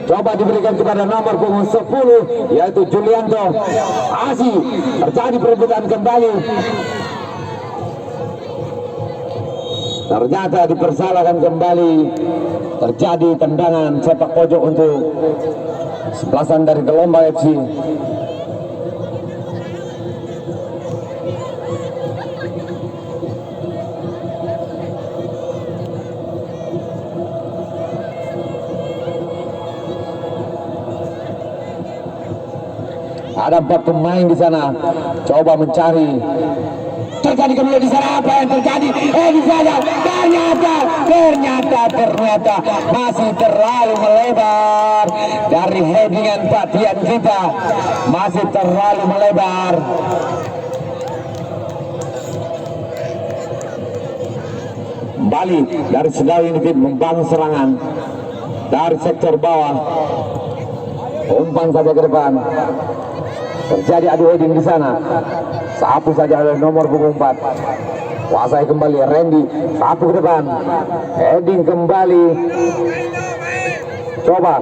[SPEAKER 1] Coba diberikan kepada nomor punggung 10 yaitu Julianto. Masih terjadi perebutan kembali. Ternyata dipersalahkan kembali. Terjadi tendangan sepak pojok untuk sebelasan dari Gelombang FC. Ada 4 pemain di sana. Coba mencari. Terjadi kemudian di sana. Apa yang terjadi? Di sana. Ternyata masih terlalu melebar dari headingan Patian kita. Masih terlalu melebar. kembali dari Sedawi United membangun serangan dari sektor bawah. Umpan saja ke depan. Terjadi adu heading di sana. Sapu saja oleh nomor punggung 4. Kuasai kembali Randy. Sapu ke depan. Heading kembali. Coba.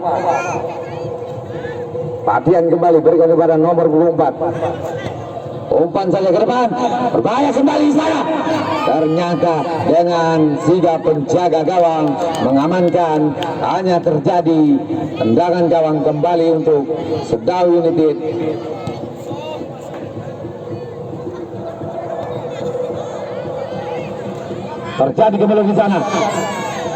[SPEAKER 1] Perhatian kembali berikan kepada nomor punggung 4. Umpan saja ke depan. Berbahaya kembali di sana. Ternyata dengan sigap penjaga gawang mengamankan, hanya terjadi tendangan gawang kembali untuk Sedawi United. Terjadi kembali di sana.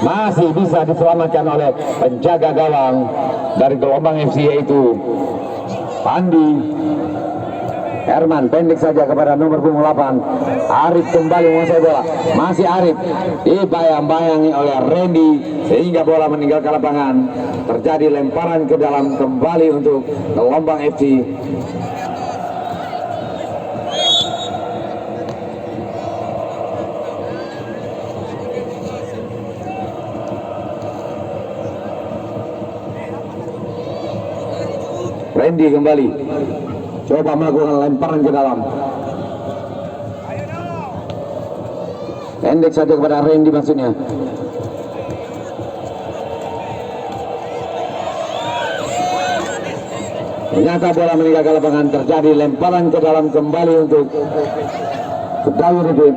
[SPEAKER 1] Masih bisa diselamatkan oleh penjaga gawang dari Gelombang FC yaitu Pandi. Herman pendek saja kepada nomor punggung 8. Arif kembali menguasai bola. Masih Arif dibayang-bayangi oleh Randy sehingga bola meninggalkan lapangan. Terjadi lemparan ke dalam kembali untuk Gelombang FC. Randy kembali coba melakukan lemparan ke dalam. Pendek saja kepada Randy maksudnya. Ternyata bola meninggalkan lapangan. Terjadi lemparan ke dalam kembali untuk Sedawi United.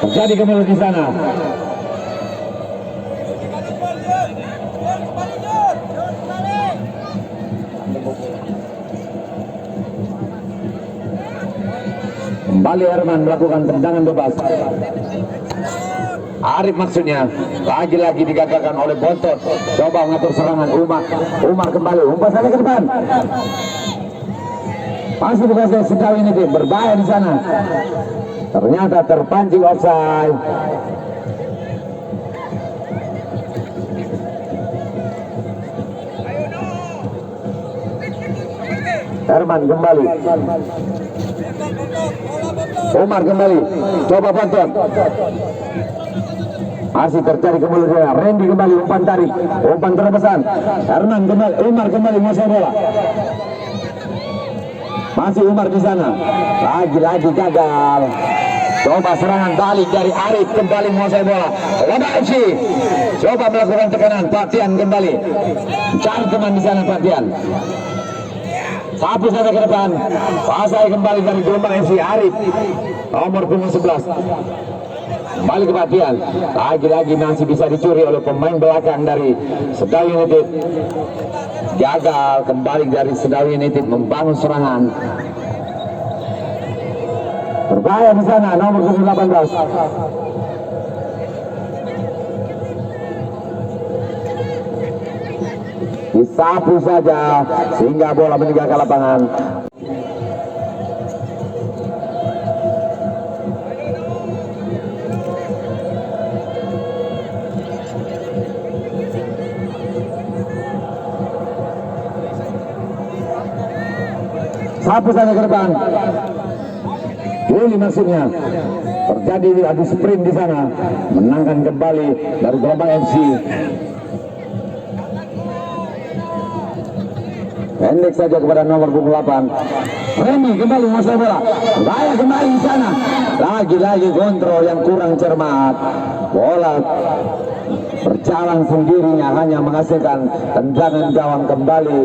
[SPEAKER 1] Terjadi kembali di sana. Kembali Herman melakukan tendangan bebas. Arif maksudnya. Lagi-lagi digagalkan oleh Bontot. Coba mengatur serangan Umar kembali. Umpan saja ke depan. Masih dikuasai Sedawi United. Berbahaya di sana. Ternyata terpancing offside. Herman kembali. Umar kembali. Coba Bontot. Masih terjadi kembali Randy kembali umpan tarik. Umpan terpesan. Herman kembali. Umar kembali menguasai bola. Masih Umar di sana. Lagi-lagi gagal. Coba serangan balik dari Arif kembali menguasai bola. Gelombang FC coba melakukan tekanan. Perhatian kembali. Cari teman di sana Perhatian. Sapu saja ke depan. Pasai kembali dari Gelombang FC Arif. Nomor punggung 11. Kembali ke Perhatian. Lagi-lagi masih bisa dicuri oleh pemain belakang dari Sedawi United. Gagal kembali dari Sedawi United membangun serangan. Berbahaya di sana nomor punggung 18. Disapu saja sehingga bola meninggalkan lapangan. Sapu saja ke depan. Ini maksudnya. Terjadi adu sprint di sana. Menangkan kembali dari Gelombang FC. Pendek saja kepada nomor punggung 8. Remy kembali menguasai bola. Bahaya kembali di sana. Lagi-lagi kontrol yang kurang cermat. Bola berjalan sendirinya hanya menghasilkan tendangan gawang kembali.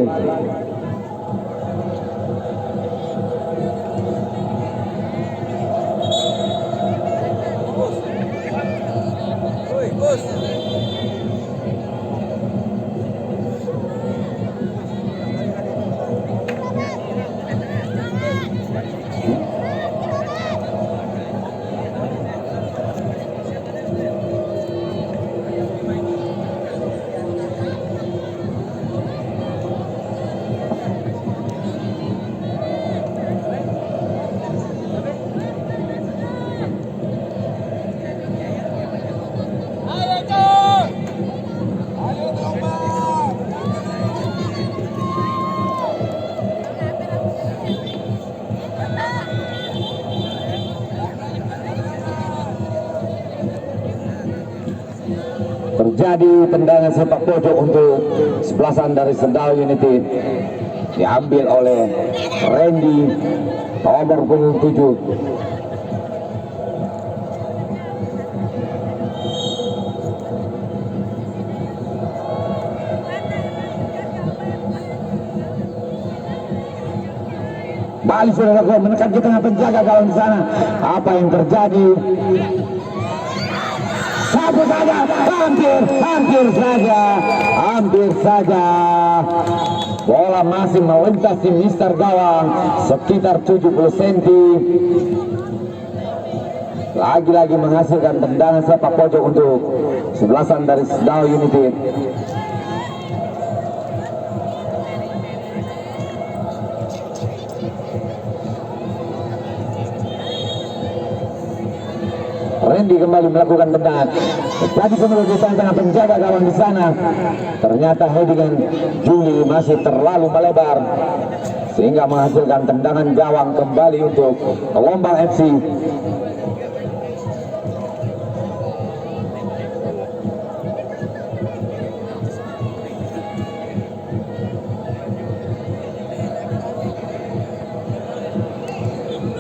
[SPEAKER 1] terjadi tendangan sepak pojok untuk sebelasan dari Sendal United, diambil oleh Randy nomor punggung 7. Bali sudah menekan ke tengah penjaga gawang di sana. Apa yang terjadi? Sapu saja, hampir saja. Bola masih melintasi Mister Gawang sekitar 70 cm. Lagi-lagi menghasilkan tendangan sepak pojok untuk sebelasan dari Sendal United. Randy kembali melakukan tendangan. Jadi kemudian di tengah penjaga gawang di sana. Ternyata headingan Juli masih terlalu melebar sehingga menghasilkan tendangan gawang kembali untuk Gelombang FC.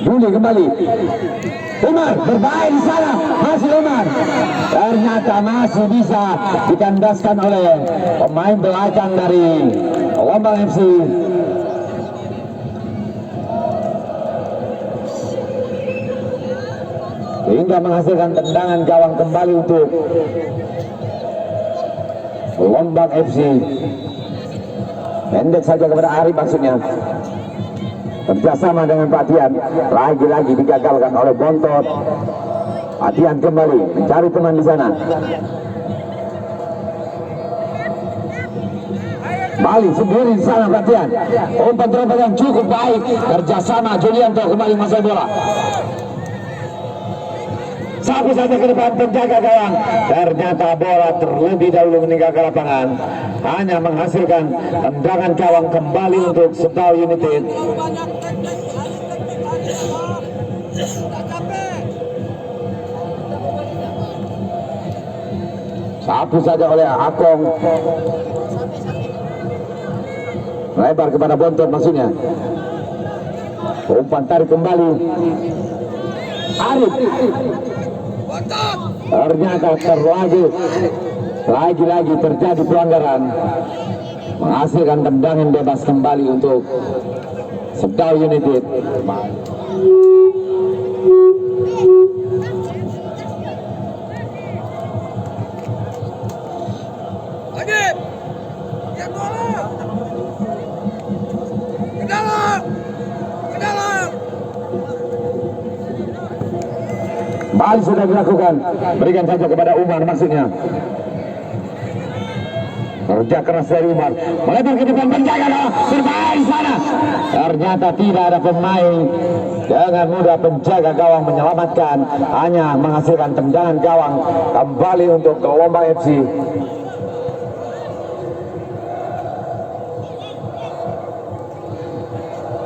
[SPEAKER 1] Juli kembali. Umar berbahaya di sana, masih Umar. Ternyata masih bisa dikandaskan oleh pemain belakang dari Gelombang FC. Hingga menghasilkan tendangan gawang kembali untuk Gelombang FC. Pendek saja kepada Arif maksudnya. Kerjasama dengan Pak Tian, lagi-lagi digagalkan oleh Bontot. Pak Tian kembali mencari teman di sana. Bali sendiri di sana Pak Tian. Umpan terobosan yang cukup baik. Kerjasama Julianto kembali menguasai bola. Sapu saja ke depan penjaga gawang. Ternyata bola terlebih dahulu meninggalkan lapangan. Hanya menghasilkan tendangan gawang kembali untuk Sendal United. Sapu saja oleh Akong. Lebar kepada Bontot maksudnya. Umpan tarik kembali. Arif. Ternyata lagi-lagi terjadi pelanggaran, menghasilkan tendangan bebas kembali untuk Sendal United. Bali sudah dilakukan, berikan saja kepada Umar maksudnya. Kerja keras dari Umar, melebar ke depan penjaga berbahaya di sana. Ternyata tidak ada pemain, dengan mudah penjaga gawang menyelamatkan, hanya menghasilkan tendangan gawang kembali untuk Gelombang FC.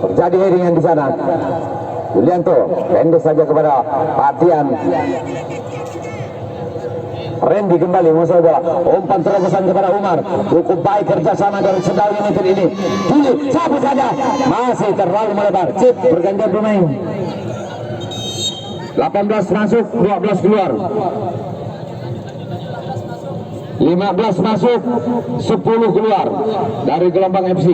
[SPEAKER 1] Terjadi headingan di sana. Julianto pendek saja kepada Patian. Randy kembali menguasai bola. Umpan terobosan kepada Umar. Cukup baik kerjasama dari Sendal United ini. Juli sapu saja, masih terlalu melebar. Chip bergantian pemain. 18 masuk, 12 keluar. 15 masuk, 10 keluar dari Gelombang FC.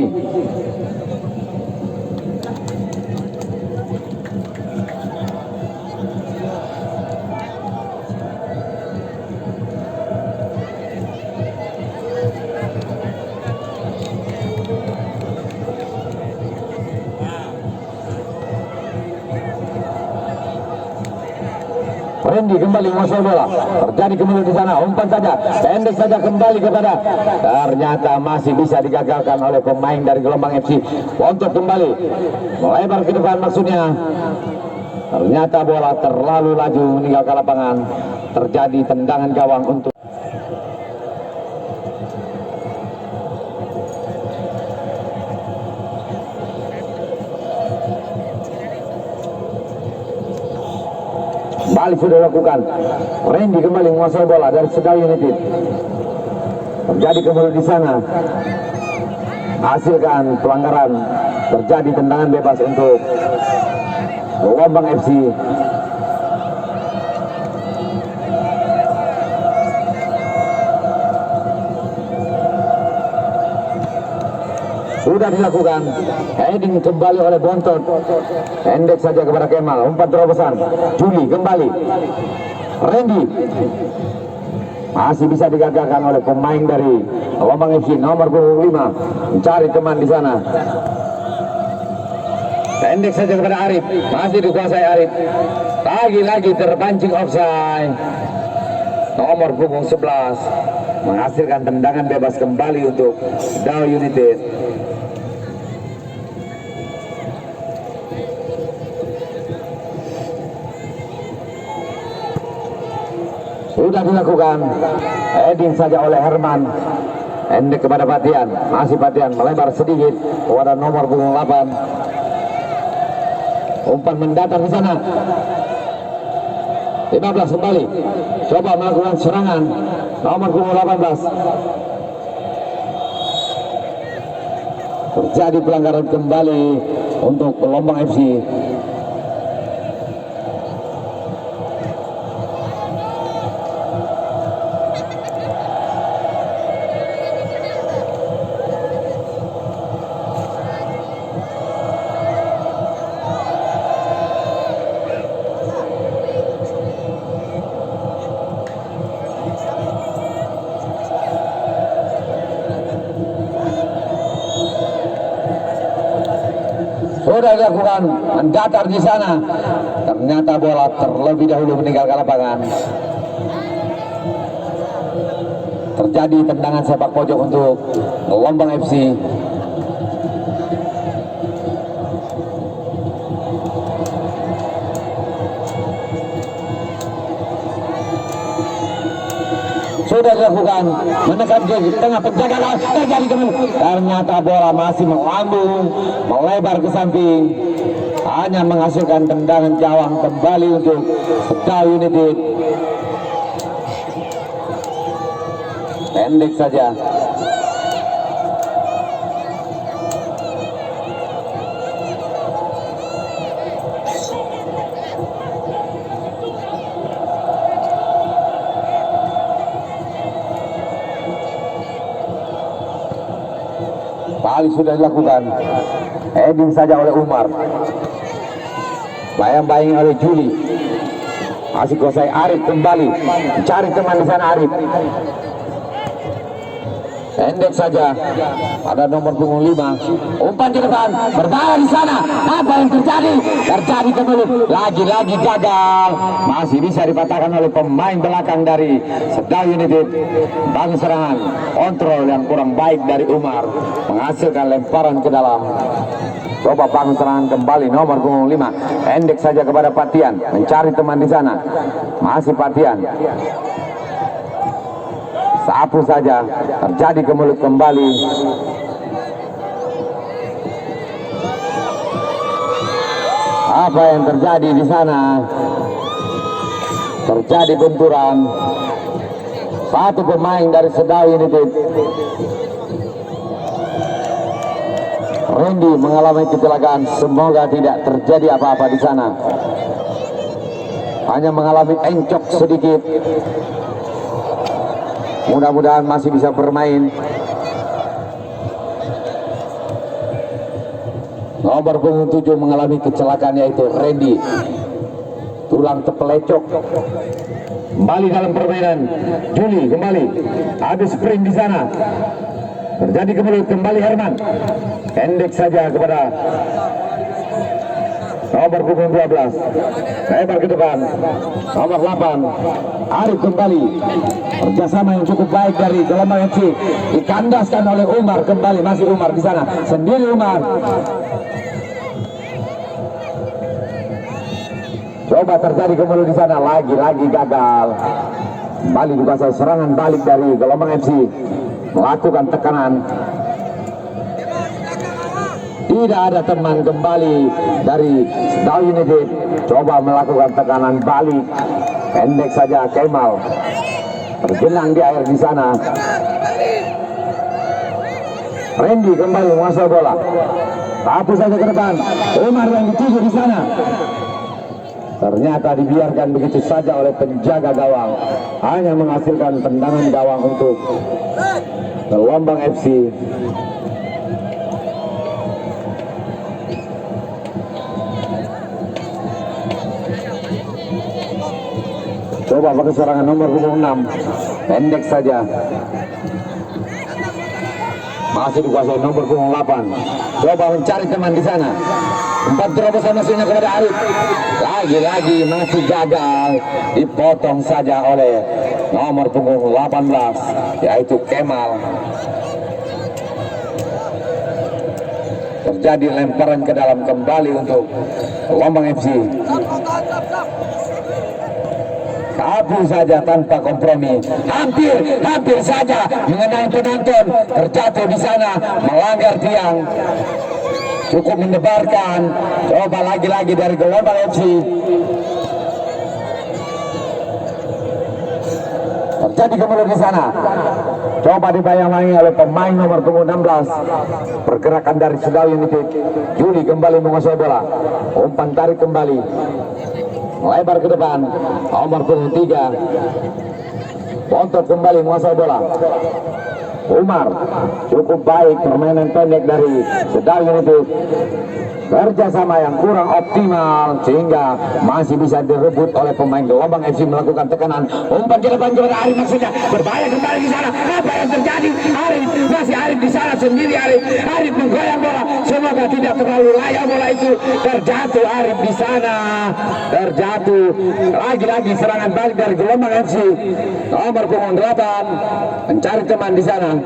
[SPEAKER 1] Randy kembali menguasai bola. Terjadi kemudian di sana, umpan saja, pendek saja kembali kepada. Ternyata masih bisa digagalkan oleh pemain dari Gelombang FC. Untuk kembali melebar ke depan maksudnya. Ternyata bola terlalu laju meninggalkan lapangan. Terjadi tendangan gawang untuk Bali sudah lakukan. Randy kembali menguasai bola dari Sendal United. Terjadi kemudian di sana, hasilkan pelanggaran, terjadi tendangan bebas untuk Gelombang FC. Sudah dilakukan heading kembali oleh Bontot, pendek saja kepada Kemal, umpan terobosan. Juli kembali, Randy masih bisa digagalkan oleh pemain dari Gelombang FC nomor 25, mencari teman di sana. Pendek saja kepada Arif, masih dikuasai Arif, lagi-lagi terpancing offside. Nomor punggung 11 menghasilkan tendangan bebas kembali untuk Dau United. Sudah dilakukan heading saja oleh Herman, pendek kepada Patian, masih Patian melebar sedikit kepada nomor punggung 8. Umpan mendatar di sana. 15 kembali, coba melakukan serangan nomor punggung 18. Terjadi pelanggaran kembali untuk Gelombang FC. Sudah dilakukan mendatar di sana, ternyata bola terlebih dahulu meninggalkan lapangan. Terjadi tendangan sepak pojok untuk Gelombang FC. Sudah dilakukan menekan ke tengah penjagaan, terjadi kembali. Ternyata bola masih melambung, melebar ke samping, hanya menghasilkan tendangan gawang kembali untuk Dau United. Pendek saja. Kali sudah dilakukan heading saja oleh Umar, bayang-bayang oleh Juli, masih kuasai Arif kembali, mencari teman di sana Arif, pendek saja ada nomor punggung 5, umpan di depan, berbahaya di sana. Apa yang terjadi? Terjadi kembali, lagi-lagi gagal, masih bisa dipatahkan oleh pemain belakang dari Dau United. Bangun serangan, kontrol yang kurang baik dari Umar, menghasilkan lemparan ke dalam. Coba bangun serangan kembali nomor punggung 5, pendek saja kepada Patian, mencari teman di sana, masih Patian. Sapu saja, terjadi ke mulut kembali. Apa yang terjadi di sana? Terjadi benturan. Satu pemain dari Dau United, Randy, mengalami kecelakaan. Semoga tidak terjadi apa-apa di sana. Hanya mengalami encok sedikit. Mudah-mudahan masih bisa bermain. Nomor punggung 7 mengalami kecelakaan, yaitu Randy, tulang terpelecok. Kembali dalam permainan, Juli kembali, ada sprint di sana, terjadi kembali Herman, pendek saja kepada nomor punggung 12, lebar ke depan, nomor 8, Arif kembali, kerjasama yang cukup baik dari Gelombang FC, dikandaskan oleh Umar kembali, masih Umar di sana, sendiri Umar. Coba terjadi kembali di sana, lagi-lagi gagal. Kembali dikuasai serangan balik dari Gelombang FC, melakukan tekanan. Tidak ada teman kembali dari Dau United, coba melakukan tekanan balik, pendek saja Kemal, tergenang di air di sana. Randy kembali menguasai bola. Tapi saja ke depan. Umar yang dituju di sana. Ternyata dibiarkan begitu saja oleh penjaga gawang. Hanya menghasilkan tendangan gawang untuk Gelombang FC. Coba pakai serangan nomor 6. Pendek saja. Masih dikuasai nomor 8. Coba mencari teman di sana. 4 terobosan masuknya kepada Arif. Lagi-lagi masih gagal. Dipotong saja oleh nomor punggung 18, yaitu Kemal. Terjadi lemparan ke dalam kembali untuk Gelombang FC. Kabur saja tanpa kompromi. Hampir saja mengenai penonton. Terjatuh di sana, melanggar tiang. Cukup mendebarkan. Coba lagi-lagi dari Gelombang FC. Terjadi kemudian di sana. Coba dibayang-bayangi oleh pemain nomor 16. Pergerakan dari Sedal United. Juli kembali menguasai bola. Umpan tarik kembali. Lebar ke depan. Nomor 3. Bontot kembali menguasai bola. Umar, cukup baik permainan pendek dari Sedal United. Kerjasama yang kurang optimal sehingga masih bisa direbut oleh pemain Gelombang FC melakukan tekanan. Umpan ke depan kepada Arif, maksudnya berbahaya kembali di sana. Apa yang terjadi? Arif di sana sendiri. Arif menggoyang bola. Semoga tidak terlalu layak bola itu. Terjatuh Arif di sana. Terjatuh. Lagi-lagi serangan balik dari Gelombang FC. Nomor punggung 8 mencari teman di sana.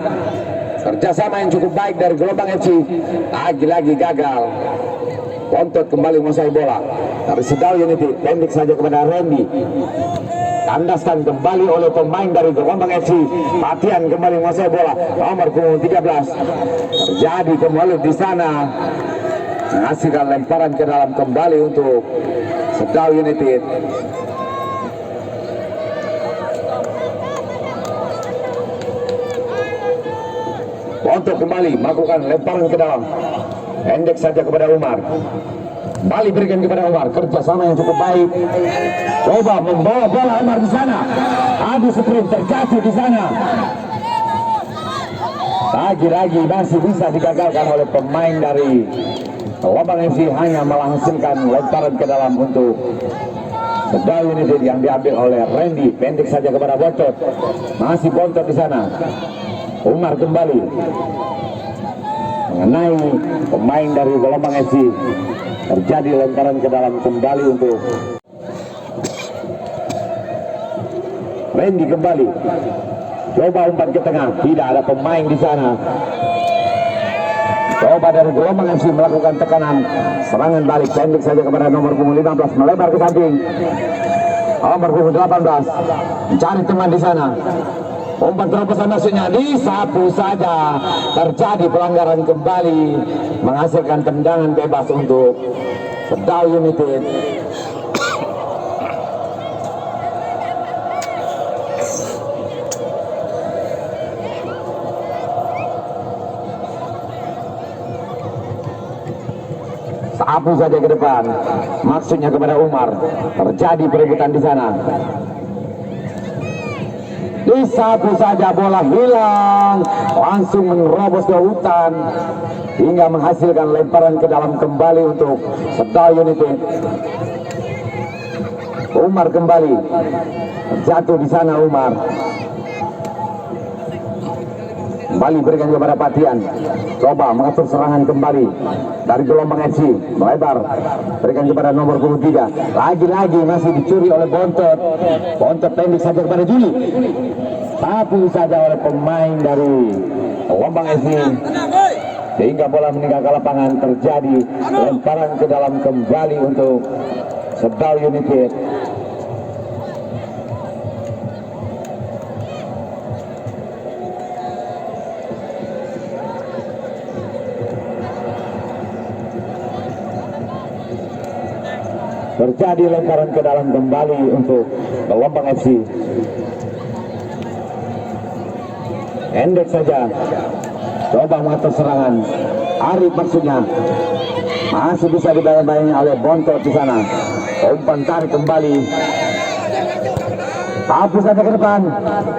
[SPEAKER 1] Kerjasama yang cukup baik dari Gelombang FC. Lagi-lagi gagal. Bontot kembali menguasai bola dari Sedal United. Pendek saja kepada Randy. Tandaskan kembali oleh pemain dari Gelombang FC. Patian kembali menguasai bola. Nomor 13. Terjadi kembali di sana. Menghasilkan lemparan ke dalam kembali untuk Sedal United. Bontot kembali melakukan lemparan ke dalam. Pendek saja kepada Umar. Kembali berikan kepada Umar. Kerjasama yang cukup baik. Coba membawa bola Umar di sana. Adu sprint terjatuh di sana. Lagi-lagi masih bisa digagalkan oleh pemain dari Gelombang FC. Hanya menghasilkan lemparan ke dalam untuk Sedal United yang diambil oleh Randy. Pendek saja kepada Bontot. Masih Bontot di sana. Umar kembali mengenai pemain dari Gelombang FC. Terjadi lemparan ke dalam kembali untuk Randy kembali. Coba umpan ke tengah, tidak ada pemain di sana. Coba dari Gelombang FC melakukan tekanan. Serangan balik pendek saja kepada nomor punggung 15, melebar ke samping. Nomor punggung 18 mencari teman di sana. Umpan terobosan maksudnya disapu saja. Terjadi pelanggaran kembali, menghasilkan tendangan bebas untuk Sedal United. Sapu saja ke depan, maksudnya kepada Umar. Terjadi perebutan di sana. Disapu saja, bola hilang, langsung menerobos ke hutan hingga menghasilkan lemparan ke dalam kembali untuk Sedal United. Umar kembali, jatuh di sana Umar. Kembali berikan kepada Patian. Coba mengatur serangan kembali dari Gelombang FC. Melebar, berikan kepada nomor 23. Lagi-lagi masih dicuri oleh Bontot. Bontot pendek saja kepada Juli. Sapu saja oleh pemain dari Gelombang FC. Sehingga bola meninggalkan lapangan. Terjadi lemparan ke dalam kembali untuk Sedal United. Terjadi lemparan ke dalam kembali untuk Gelombang FC. Endek saja. Coba mengatur serangan. Arif maksudnya. Masih bisa dibayang-bayang oleh Bontot di sana. Umpan tarik kembali. Hapus saja ke depan.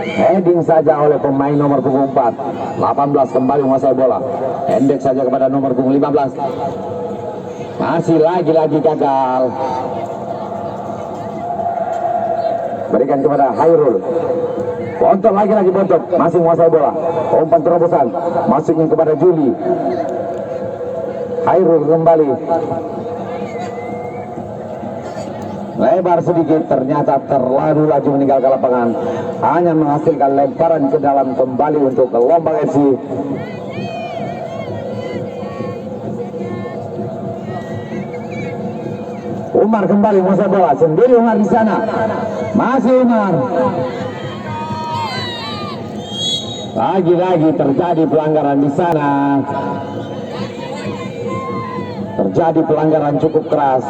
[SPEAKER 1] Heading saja oleh pemain nomor punggung 4. 18 kembali menguasai bola. Hendek saja kepada nomor punggung 15. Masih lagi-lagi gagal. Berikan kepada Hairul. Bontot lagi-lagi Bontot. Masih menguasai bola. Umpan terobosan. Masuknya kepada Juli. Hairul kembali. Lebar sedikit, ternyata terlalu laju meninggalkan lapangan. Hanya menghasilkan lemparan ke dalam kembali untuk Gelombang FC. Umar kembali menguasai bola. Sendiri Umar di sana. Masih Umar. Lagi-lagi terjadi pelanggaran di sana. Terjadi pelanggaran cukup keras.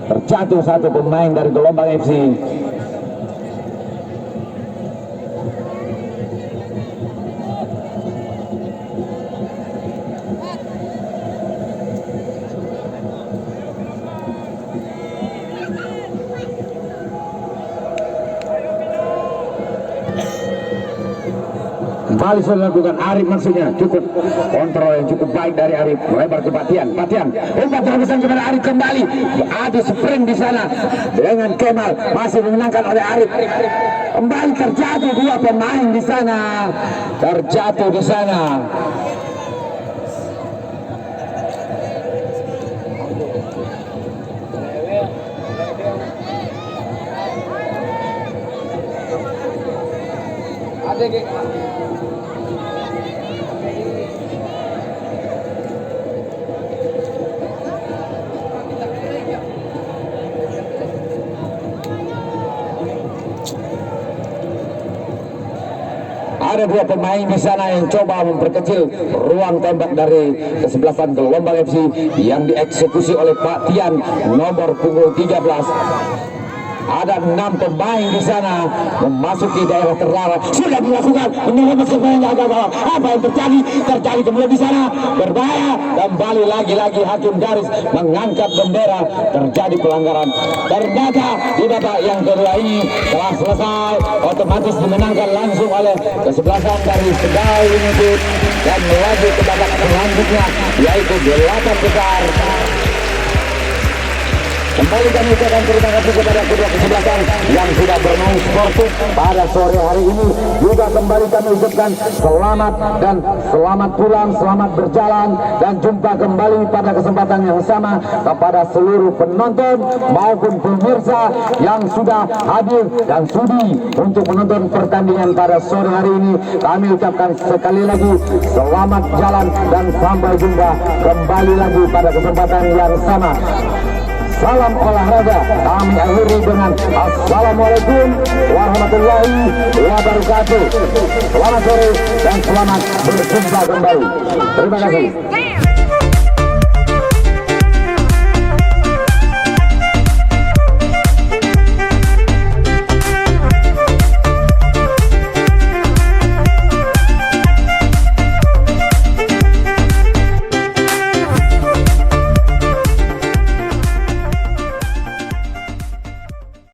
[SPEAKER 1] Terjatuh satu pemain dari Gelombang FC. Kembali sudah dilakukan Arif maksudnya. Cukup kontrol yang cukup baik dari Arif. Lebar ke Patian. Umpan terobosan kepada Arif kembali. Ada sprint di sana dengan Kemal. Masih dimenangkan oleh Arif. Kembali terjatuh dua pemain di sana. Terjatuh di sana. Ada dua pemain di sana yang coba memperkecil ruang tembak dari kesebelasan Gelombang FC yang dieksekusi oleh Pak Tian nomor punggung 13. Ada 6 pemain di sana memasuki daerah terlarang. Sudah dilakukan menyelamatkan pemain agak bawah. Apa yang terjadi? Terjadi kemudian di sana berbahaya. Kembali lagi-lagi hakim garis mengangkat bendera. Terjadi pelanggaran. Ternyata di babak yang kedua ini telah selesai. Otomatis dimenangkan langsung oleh kesebelasan dari Sedai United dan melaju ke babak selanjutnya yaitu 8 besar. Kembali kami ucapkan terima kasih kepada kedua kesebelasan yang sudah bermain sportif pada sore hari ini. Juga kembali kami ucapkan selamat dan selamat pulang, selamat berjalan dan jumpa kembali pada kesempatan yang sama kepada seluruh penonton maupun pemirsa yang sudah hadir dan sudi untuk menonton pertandingan pada sore hari ini. Kami ucapkan sekali lagi selamat jalan dan sampai jumpa kembali lagi pada kesempatan yang sama. Salam olahraga kami akhiri dengan Assalamualaikum warahmatullahi wabarakatuh. Selamat sore dan selamat berjumpa kembali. Terima kasih.